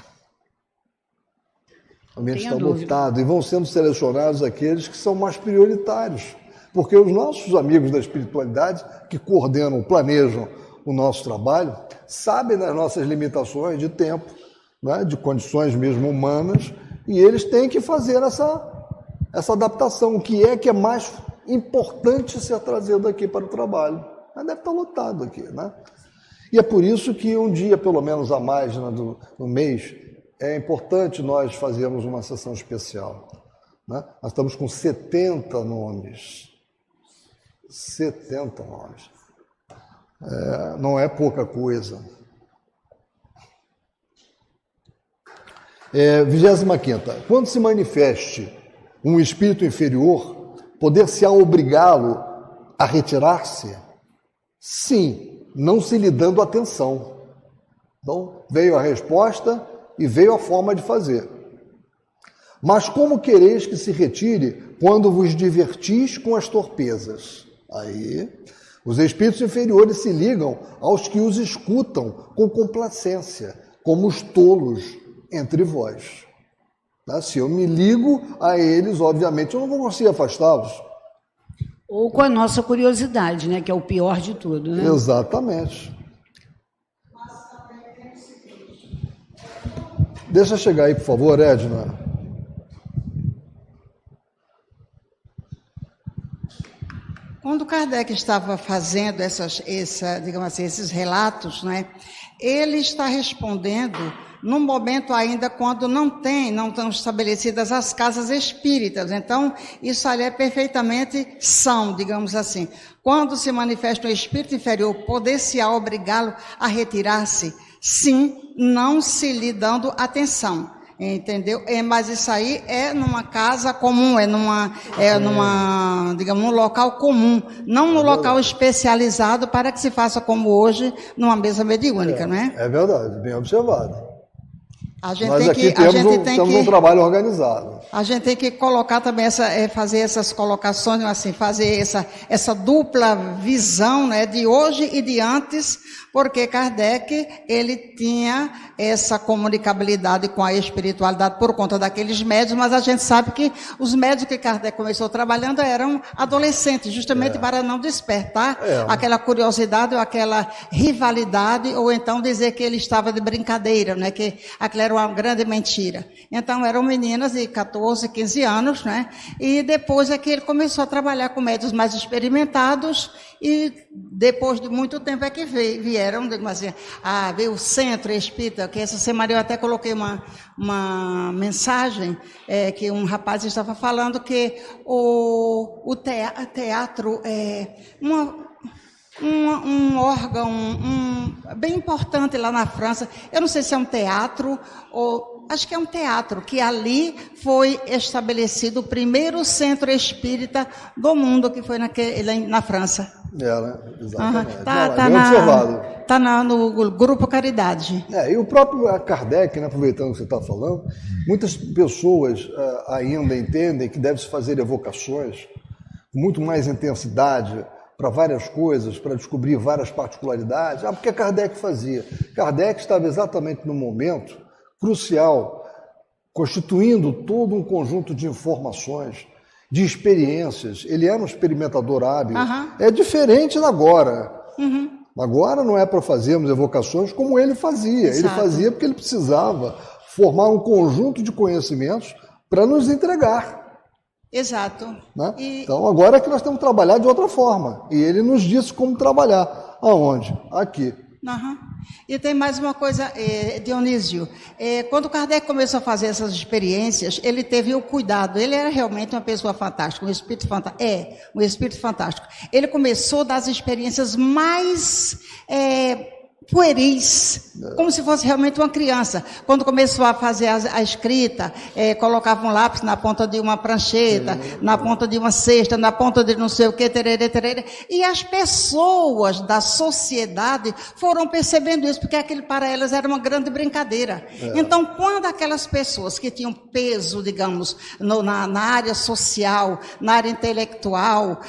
Speaker 1: O ambiente está lotado e vão sendo selecionados aqueles que são mais prioritários. Porque os nossos amigos da espiritualidade, que coordenam, planejam o nosso trabalho, sabem das nossas limitações de tempo, né? De condições mesmo humanas, e eles têm que fazer essa adaptação, o que é mais importante ser trazido aqui para o trabalho. Mas deve estar lotado aqui, né? E é por isso que um dia, pelo menos a mais, né, no mês, é importante nós fazermos uma sessão especial. Né? Nós estamos com 70 nomes. 70 nomes. Não é pouca coisa. 25ª. Quando se manifeste um espírito inferior, poder-se-á obrigá-lo a retirar-se? Sim, não se lhe dando atenção. Então, veio a resposta e veio a forma de fazer. Mas como quereis que se retire quando vos divertis com as torpezas? Aí, os espíritos inferiores se ligam aos que os escutam com complacência, como os tolos entre vós. Se eu me ligo a eles, obviamente, eu não vou conseguir afastá-los.
Speaker 5: Ou com a nossa curiosidade, né? Que é o pior de tudo, né?
Speaker 1: Exatamente. Deixa chegar aí, por favor, Edna.
Speaker 4: Quando Kardec estava fazendo digamos assim, esses relatos, né, ele está respondendo num momento ainda quando não estão estabelecidas as casas espíritas. Então, isso ali é perfeitamente são, digamos assim. Quando se manifesta um espírito inferior, poder-se-á obrigá-lo a retirar-se? Sim, não se lhe dando atenção. Entendeu? Mas isso aí é numa casa comum, digamos, num local comum, não no local especializado para que se faça como hoje, numa mesa mediúnica, não é?
Speaker 1: É verdade, bem observado.
Speaker 4: Nós aqui
Speaker 1: temos um trabalho organizado.
Speaker 4: A gente tem que colocar também fazer essas colocações, assim, fazer essa dupla visão, né, de hoje e de antes, porque Kardec, ele tinha essa comunicabilidade com a espiritualidade por conta daqueles médios, mas a gente sabe que os médios que Kardec começou trabalhando eram adolescentes, justamente para não despertar aquela curiosidade ou aquela rivalidade, ou então dizer que ele estava de brincadeira, né, que aquela era era uma grande mentira. Então, eram meninas de 14, 15 anos, né? E depois é que ele começou a trabalhar com médiuns mais experimentados e depois de muito tempo é que vieram, assim, veio o Centro Espírita, que essa semana eu até coloquei uma mensagem que um rapaz estava falando que o teatro é um órgão bem importante lá na França. Eu não sei se é um teatro ou acho que é um teatro, que ali foi estabelecido o primeiro centro espírita do mundo, que foi na França.
Speaker 1: Exatamente.
Speaker 4: Está no Grupo Caridade.
Speaker 1: E o próprio Kardec, né, aproveitando o que você está falando, muitas pessoas ainda entendem que deve-se fazer evocações com muito mais intensidade para várias coisas, para descobrir várias particularidades. Porque Kardec fazia. Kardec estava exatamente no momento crucial, constituindo todo um conjunto de informações, de experiências. Ele era um experimentador hábil. É diferente da agora. Agora não é para fazermos evocações como ele fazia. Exato. Ele fazia porque ele precisava formar um conjunto de conhecimentos para nos entregar.
Speaker 4: Exato.
Speaker 1: Né? Então agora é que nós temos que trabalhar de outra forma. E ele nos disse como trabalhar. Aonde? Aqui.
Speaker 4: E tem mais uma coisa, Dionísio. Quando Kardec começou a fazer essas experiências, ele teve o cuidado. Ele era realmente uma pessoa fantástica, um espírito fantástico. Um espírito fantástico. Ele começou das experiências mais pueris, como se fosse realmente uma criança. Quando começou a fazer a escrita, colocava um lápis na ponta de uma prancheta, na ponta de uma cesta, na ponta de não sei o que, tererê. E as pessoas da sociedade foram percebendo isso, porque aquilo para elas era uma grande brincadeira. Então, quando aquelas pessoas que tinham peso, digamos, na área social, na área intelectual,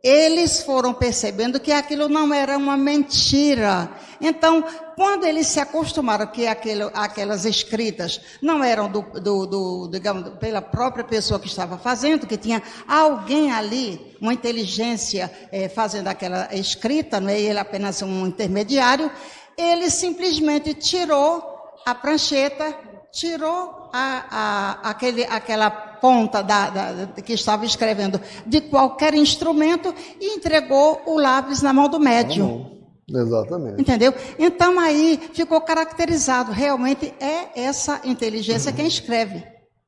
Speaker 4: eles foram percebendo que aquilo não era uma mentira. Então, quando eles se acostumaram que aquelas escritas não eram digamos, pela própria pessoa que estava fazendo, que tinha alguém ali, uma inteligência fazendo aquela escrita, não é ele apenas um intermediário, ele simplesmente tirou a prancheta, tirou aquela ponta que estava escrevendo de qualquer instrumento e entregou o lápis na mão do médium.
Speaker 1: Exatamente.
Speaker 4: Entendeu? Então aí ficou caracterizado, realmente é essa inteligência quem escreve.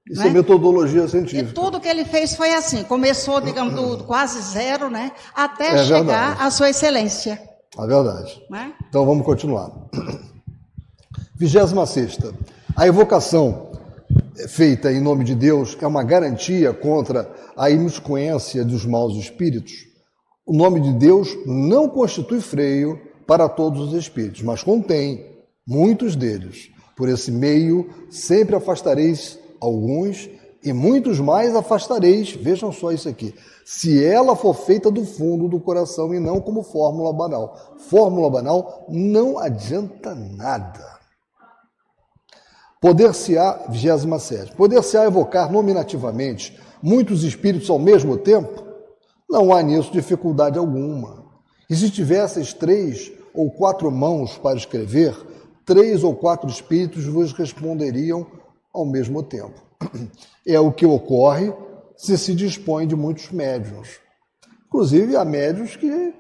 Speaker 1: Isso é metodologia científica.
Speaker 4: E tudo que ele fez foi assim, começou, digamos, do quase zero, né, até chegar à sua excelência.
Speaker 1: É verdade. Então vamos continuar. 26ª. A evocação feita em nome de Deus é uma garantia contra a imiscuência dos maus espíritos. O nome de Deus não constitui freio para todos os espíritos, mas contém muitos deles. Por esse meio, sempre afastareis alguns e muitos mais afastareis. Vejam só isso aqui. Se ela for feita do fundo do coração e não como fórmula banal. Fórmula banal não adianta nada. Poder-se-á, 27ª, poder-se-á evocar nominativamente muitos espíritos ao mesmo tempo? Não há nisso dificuldade alguma. E se tivesseis 3 ou 4 mãos para escrever, 3 ou 4 espíritos vos responderiam ao mesmo tempo. É o que ocorre se dispõe de muitos médiuns. Inclusive, há médiuns que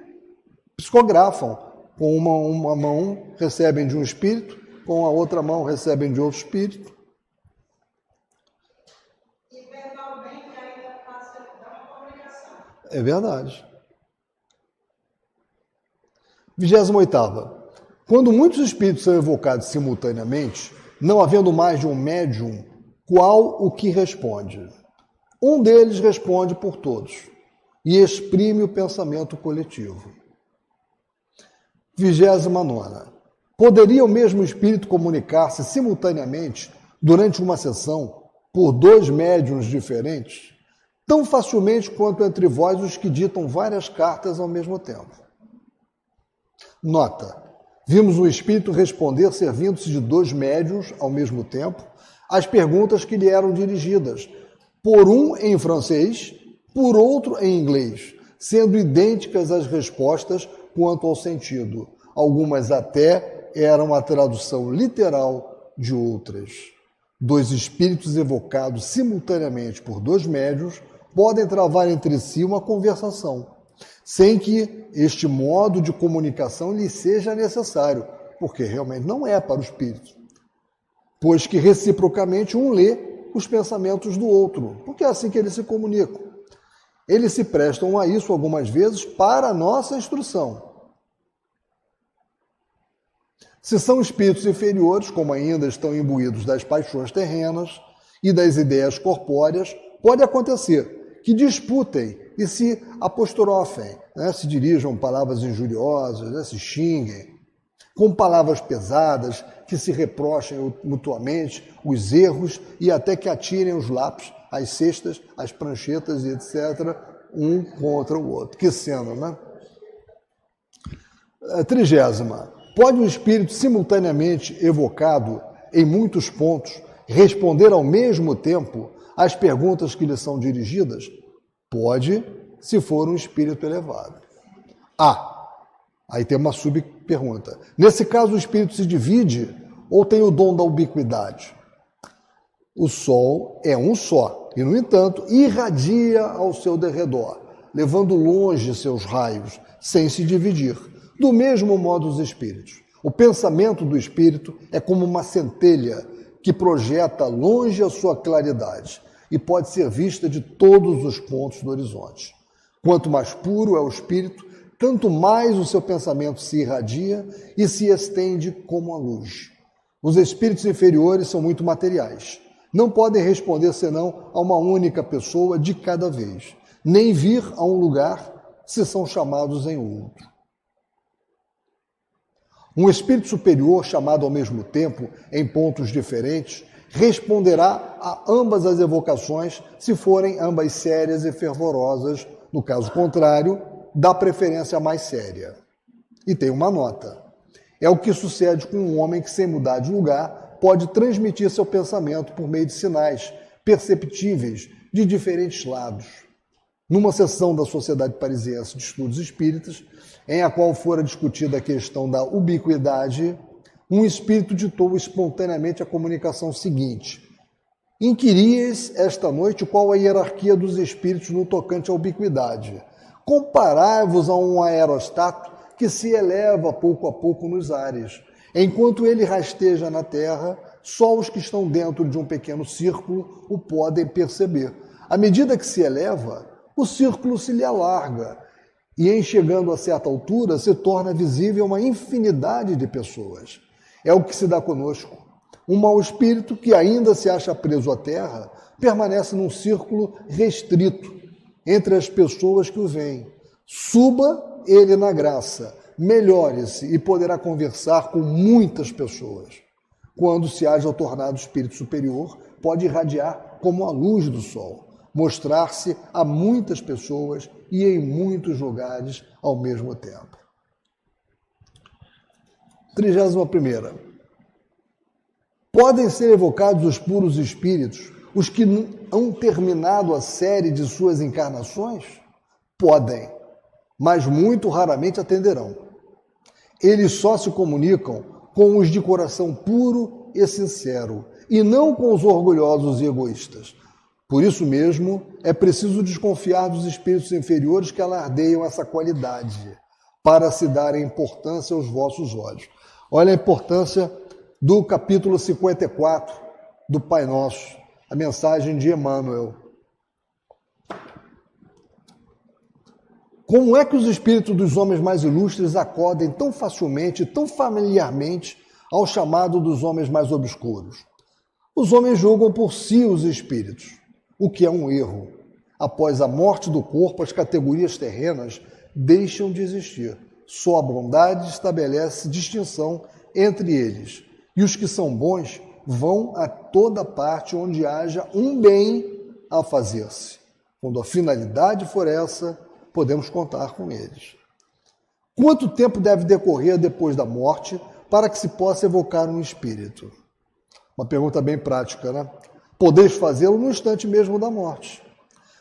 Speaker 1: psicografam. Com uma mão recebem de um espírito, com a outra mão recebem de outro espírito.
Speaker 4: E verbalmente ainda passa uma comunicação.
Speaker 1: É verdade. 28ª. Quando muitos espíritos são evocados simultaneamente, não havendo mais de um médium, qual o que responde? Um deles responde por todos e exprime o pensamento coletivo. 29ª. Poderia o mesmo espírito comunicar-se simultaneamente durante uma sessão por 2 médiuns diferentes, tão facilmente quanto entre vós os que ditam várias cartas ao mesmo tempo? Nota: vimos o espírito responder servindo-se de 2 médiuns ao mesmo tempo às perguntas que lhe eram dirigidas, por um em francês, por outro em inglês, sendo idênticas as respostas quanto ao sentido. Algumas até eram a tradução literal de outras. 2 espíritos evocados simultaneamente por 2 médiuns podem travar entre si uma conversação, sem que este modo de comunicação lhe seja necessário, porque realmente não é para o espírito, pois que reciprocamente um lê os pensamentos do outro, porque é assim que eles se comunicam. Eles se prestam a isso algumas vezes para a nossa instrução. Se são espíritos inferiores, como ainda estão imbuídos das paixões terrenas e das ideias corpóreas, pode acontecer que disputem e se apostrofem, se dirijam palavras injuriosas, se xinguem, com palavras pesadas, que se reprochem mutuamente os erros e até que atirem os lápis, as cestas, as pranchetas e etc., um contra o outro. Que cena, né? 30ª. Pode um espírito simultaneamente evocado em muitos pontos responder ao mesmo tempo às perguntas que lhe são dirigidas? Pode, se for um espírito elevado. Aí tem uma subpergunta. Nesse caso, o espírito se divide ou tem o dom da ubiquidade? O Sol é um só e, no entanto, irradia ao seu derredor, levando longe seus raios, sem se dividir. Do mesmo modo, os espíritos. O pensamento do espírito é como uma centelha que projeta longe a sua claridade e pode ser vista de todos os pontos do horizonte. Quanto mais puro é o espírito, tanto mais o seu pensamento se irradia e se estende como a luz. Os espíritos inferiores são muito materiais. Não podem responder senão a uma única pessoa de cada vez, nem vir a um lugar se são chamados em outro. Um espírito superior, chamado ao mesmo tempo em pontos diferentes, responderá a ambas as evocações se forem ambas sérias e fervorosas. No caso contrário, dá preferência à mais séria. E tem uma nota. É o que sucede com um homem que, sem mudar de lugar, pode transmitir seu pensamento por meio de sinais perceptíveis de diferentes lados. Numa sessão da Sociedade Parisiense de Estudos Espíritas, em a qual fora discutida a questão da ubiquidade, um espírito ditou espontaneamente a comunicação seguinte: inquiríeis esta noite qual a hierarquia dos espíritos no tocante à ubiquidade. Comparai-vos a um aerostato que se eleva pouco a pouco nos ares. Enquanto ele rasteja na terra, só os que estão dentro de um pequeno círculo o podem perceber. À medida que se eleva, o círculo se lhe alarga e, em chegando a certa altura, se torna visível uma infinidade de pessoas. É o que se dá conosco. Um mau espírito que ainda se acha preso à terra permanece num círculo restrito entre as pessoas que o veem. Suba ele na graça, melhore-se e poderá conversar com muitas pessoas. Quando se haja tornado espírito superior, pode irradiar como a luz do sol, mostrar-se a muitas pessoas e em muitos lugares ao mesmo tempo. 31ª. Podem ser evocados os puros espíritos, os que não terminado a série de suas encarnações? Podem, mas muito raramente atenderão. Eles só se comunicam com os de coração puro e sincero, e não com os orgulhosos e egoístas. Por isso mesmo, é preciso desconfiar dos espíritos inferiores que alardeiam essa qualidade, para se darem importância aos vossos olhos. Olha a importância do capítulo 54 do Pai Nosso, a mensagem de Emmanuel. Como é que os espíritos dos homens mais ilustres acodem tão facilmente, tão familiarmente ao chamado dos homens mais obscuros? Os homens julgam por si os espíritos, o que é um erro. Após a morte do corpo, as categorias terrenas deixam de existir. Só a bondade estabelece distinção entre eles. E os que são bons vão a toda parte onde haja um bem a fazer-se. Quando a finalidade for essa, podemos contar com eles. Quanto tempo deve decorrer depois da morte para que se possa evocar um espírito? Uma pergunta bem prática, né? Podeis fazê-lo no instante mesmo da morte.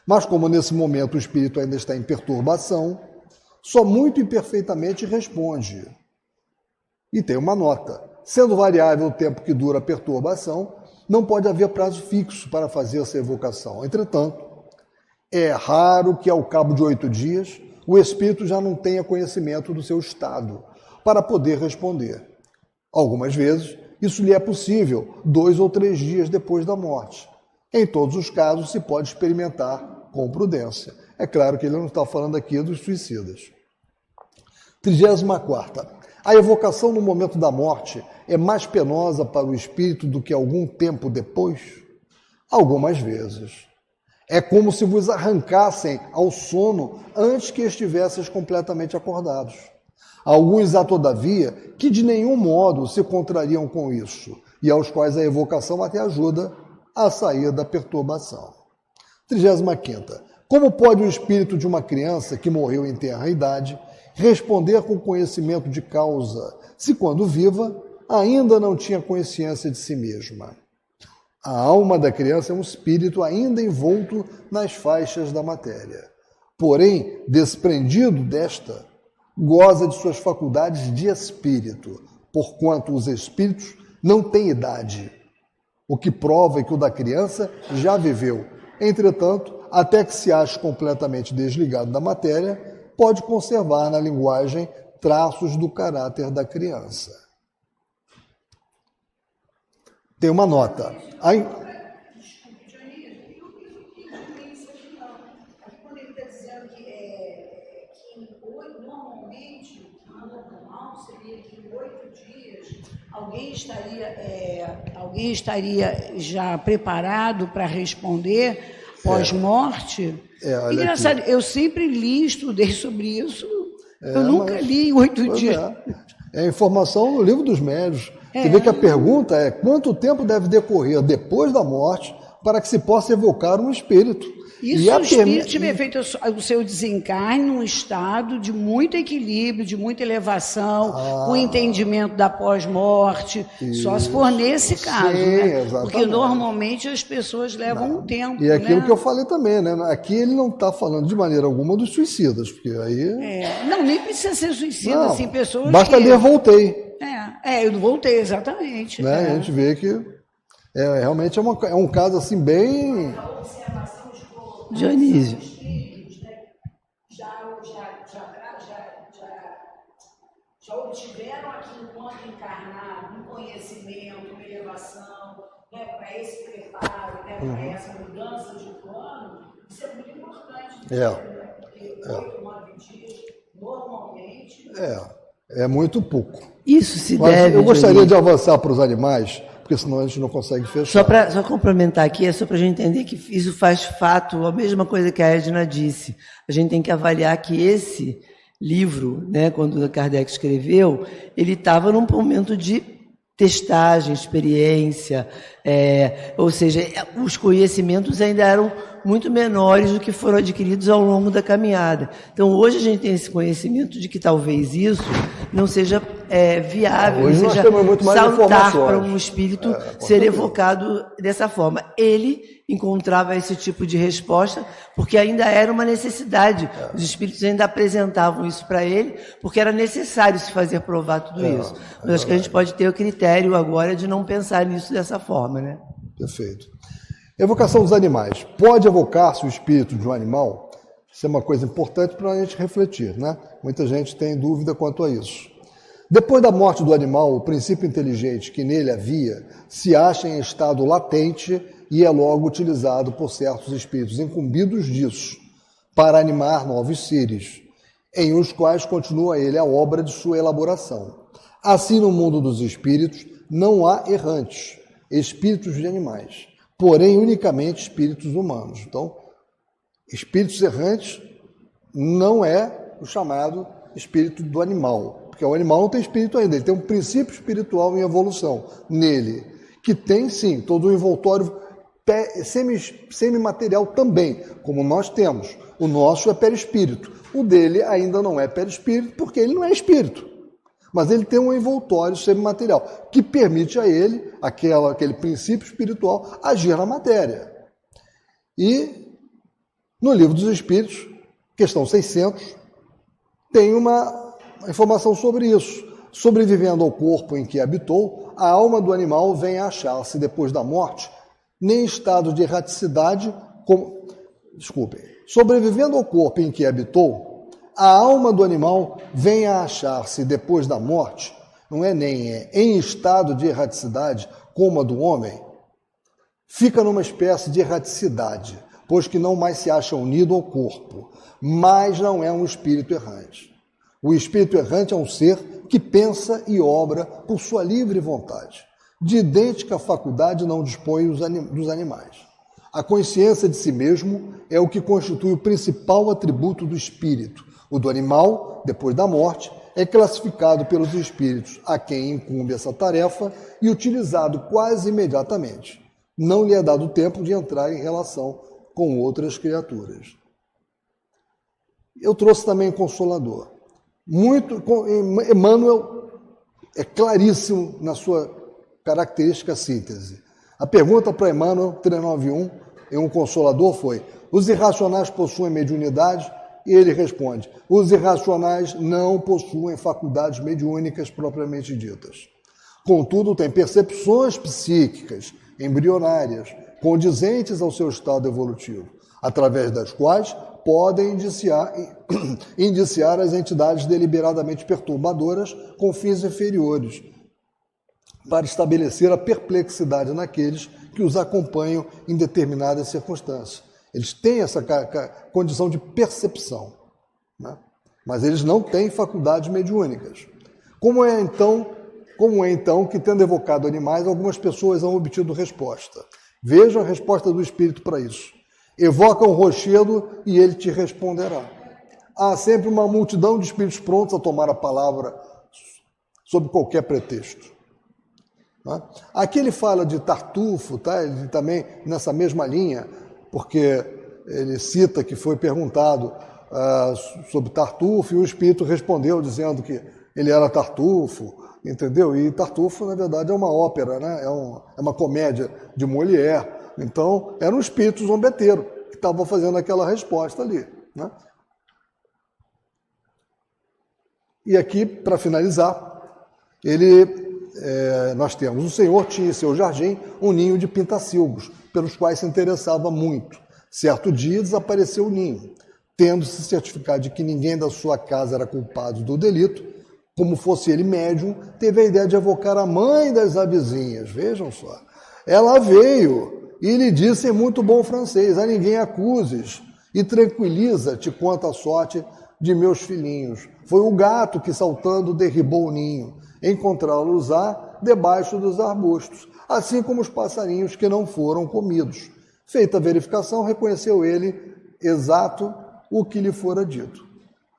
Speaker 1: Mas como nesse momento o espírito ainda está em perturbação, só muito imperfeitamente responde. E tem uma nota. sendo variável o tempo que dura a perturbação, não pode haver prazo fixo para fazer essa evocação. Entretanto, é raro que, ao cabo de 8 dias, o espírito já não tenha conhecimento do seu estado para poder responder. Algumas vezes, isso lhe é possível 2 ou 3 dias depois da morte. Em todos os casos, se pode experimentar com prudência. É claro que ele não está falando aqui dos suicidas. 34ª. A evocação no momento da morte é mais penosa para o espírito do que algum tempo depois? Algumas vezes. É como se vos arrancassem ao sono antes que estivesseis completamente acordados. Alguns há, todavia, que de nenhum modo se contrariam com isso, e aos quais a evocação até ajuda a sair da perturbação. 35ª. Como pode o espírito de uma criança que morreu em tenra idade responder com conhecimento de causa, se quando viva ainda não tinha consciência de si mesma? A alma da criança é um espírito ainda envolto nas faixas da matéria. Porém, desprendido desta, goza de suas faculdades de espírito, porquanto os espíritos não têm idade, o que prova que o da criança já viveu. Entretanto, até que se ache completamente desligado da matéria, pode conservar na linguagem traços do caráter da criança. Tem uma nota. Aí...
Speaker 5: Quando ele está dizendo que normalmente, o normal seria que em 8 dias alguém estaria já preparado para responder pós-morte. Engraçado, eu sempre li, estudei sobre isso, eu nunca li em 8 dias.
Speaker 1: É informação no livro dos médiuns. Você vê que a pergunta é quanto tempo deve decorrer depois da morte para que se possa evocar um espírito.
Speaker 5: E se o espírito tiver feito o seu desencarne num estado de muito equilíbrio, de muita elevação, com entendimento da pós-morte, só se for nesse caso, né?
Speaker 1: Exatamente.
Speaker 5: Porque normalmente as pessoas levam um tempo.
Speaker 1: E aquilo,
Speaker 5: né?
Speaker 1: que eu falei também, né? Aqui ele não está falando de maneira alguma dos suicidas, porque aí...
Speaker 5: Não, nem precisa ser suicida,
Speaker 1: não,
Speaker 5: assim, pessoas
Speaker 1: basta ler Voltei.
Speaker 5: Eu voltei, exatamente.
Speaker 1: Né? A gente vê que realmente é um caso assim bem...
Speaker 2: Dionísio.
Speaker 5: Já obtiveram aqui enquanto encarnado um conhecimento, uma elevação, né, para esse preparo, né, para essa mudança de plano. Isso é muito importante. Porque 8, 9 dias, normalmente...
Speaker 1: É muito pouco.
Speaker 2: Isso se
Speaker 1: Mas
Speaker 2: deve...
Speaker 1: eu gostaria de avançar para os animais, porque senão a gente não consegue fechar.
Speaker 2: Só complementar aqui, só para a gente entender que isso faz fato, a mesma coisa que a Edna disse. A gente tem que avaliar que esse livro, né, quando Kardec escreveu, ele estava num momento de testagem, experiência, ou seja, os conhecimentos ainda eram muito menores do que foram adquiridos ao longo da caminhada. Então, hoje a gente tem esse conhecimento de que talvez isso não seja viável,
Speaker 1: hoje
Speaker 2: não
Speaker 1: nós
Speaker 2: seja
Speaker 1: temos muito mais
Speaker 2: saltar
Speaker 1: informações.
Speaker 2: para um espírito ser evocado dessa forma. Ele encontrava esse tipo de resposta porque ainda era uma necessidade. Os espíritos ainda apresentavam isso para ele porque era necessário se fazer provar tudo isso. Mas acho que a gente pode ter o critério agora de não pensar nisso dessa forma, né?
Speaker 1: Perfeito. Evocação dos animais. Pode evocar-se o espírito de um animal? Isso é uma coisa importante para a gente refletir, né? Muita gente tem dúvida quanto a isso. Depois da morte do animal, o princípio inteligente que nele havia se acha em estado latente e é logo utilizado por certos espíritos incumbidos disso para animar novos seres, em os quais continua ele a obra de sua elaboração. Assim, no mundo dos espíritos, não há errantes, espíritos de animais, porém unicamente espíritos humanos. Então, espíritos errantes não é o chamado espírito do animal, porque o animal não tem espírito ainda, ele tem um princípio espiritual em evolução nele, que tem sim todo o envoltório semimaterial também, como nós temos. O nosso é perispírito, o dele ainda não é perispírito, porque ele não é espírito. Mas ele tem um envoltório semimaterial, que permite a ele, aquele princípio espiritual, agir na matéria. E no Livro dos Espíritos, questão 600, tem uma informação sobre isso, sobrevivendo ao corpo em que habitou, a alma do animal vem a achar-se, depois da morte, nem estado de erraticidade, sobrevivendo ao corpo em que habitou, a alma do animal vem a achar-se, depois da morte, não é nem em estado de erraticidade, como a do homem, fica numa espécie de erraticidade, pois que não mais se acha unido ao corpo, mas não é um espírito errante. O espírito errante é um ser que pensa e obra por sua livre vontade. De idêntica faculdade não dispõe dos animais. A consciência de si mesmo é o que constitui o principal atributo do espírito. O do animal, depois da morte, é classificado pelos espíritos a quem incumbe essa tarefa e utilizado quase imediatamente. Não lhe é dado tempo de entrar em relação com outras criaturas. Eu trouxe também Consolador. Emmanuel é claríssimo na sua característica síntese. A pergunta para Emmanuel, 391, em um Consolador, foi: os irracionais possuem mediunidade? E ele responde: os irracionais não possuem faculdades mediúnicas propriamente ditas. Contudo, têm percepções psíquicas, embrionárias, condizentes ao seu estado evolutivo, através das quais podem indiciar as entidades deliberadamente perturbadoras com fins inferiores, para estabelecer a perplexidade naqueles que os acompanham em determinadas circunstâncias. Eles têm essa condição de percepção, né? Mas eles não têm faculdades mediúnicas. Como é então que, tendo evocado animais, algumas pessoas han obtido resposta? Veja a resposta do Espírito para isso. Evoca um rochedo e ele te responderá. Há sempre uma multidão de espíritos prontos a tomar a palavra sob qualquer pretexto. Aqui ele fala de Tartufo, tá? Ele também nessa mesma linha, porque ele cita que foi perguntado sobre Tartufo e o Espírito respondeu dizendo que ele era Tartufo, entendeu? E Tartufo, na verdade, é uma ópera, né? É uma comédia de Molière. Então, era um espírito zombeteiro que estava fazendo aquela resposta ali, né? E aqui, para finalizar, nós temos: o Senhor tinha em seu jardim um ninho de pintacilgos, pelos quais se interessava muito. Certo dia desapareceu o ninho. Tendo-se certificado de que ninguém da sua casa era culpado do delito, como fosse ele médium, teve a ideia de evocar a mãe das avezinhas. Vejam só. Ela veio e lhe disse em muito bom francês: a ninguém acuses, e tranquiliza-te quanto à sorte de meus filhinhos. Foi o gato que, saltando, derribou o ninho. Encontrá-los-á debaixo dos arbustos, assim como os passarinhos que não foram comidos. Feita a verificação, reconheceu ele exato o que lhe fora dito.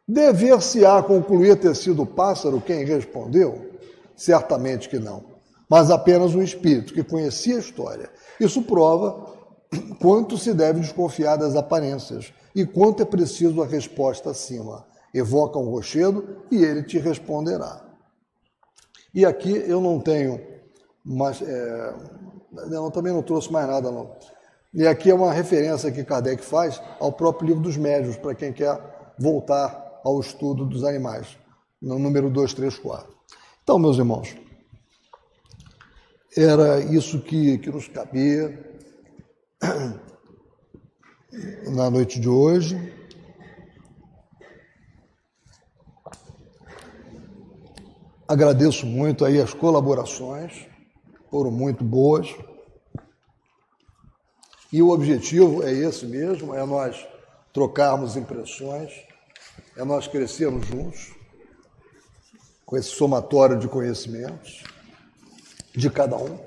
Speaker 1: Dever-se-á concluir ter sido o pássaro quem respondeu? Certamente que não, mas apenas um espírito que conhecia a história. Isso prova quanto se deve desconfiar das aparências e quanto é preciso a resposta acima. Evoca um rochedo e ele te responderá. E aqui eu não tenho, mas eu também não trouxe mais nada não. E aqui é uma referência que Kardec faz ao próprio Livro dos Médiuns, para quem quer voltar ao estudo dos animais, no número 234. Então, meus irmãos, era isso que nos cabia na noite de hoje. Agradeço muito aí as colaborações, foram muito boas. E o objetivo é esse mesmo, é nós trocarmos impressões, é nós crescermos juntos, com esse somatório de conhecimentos de cada um.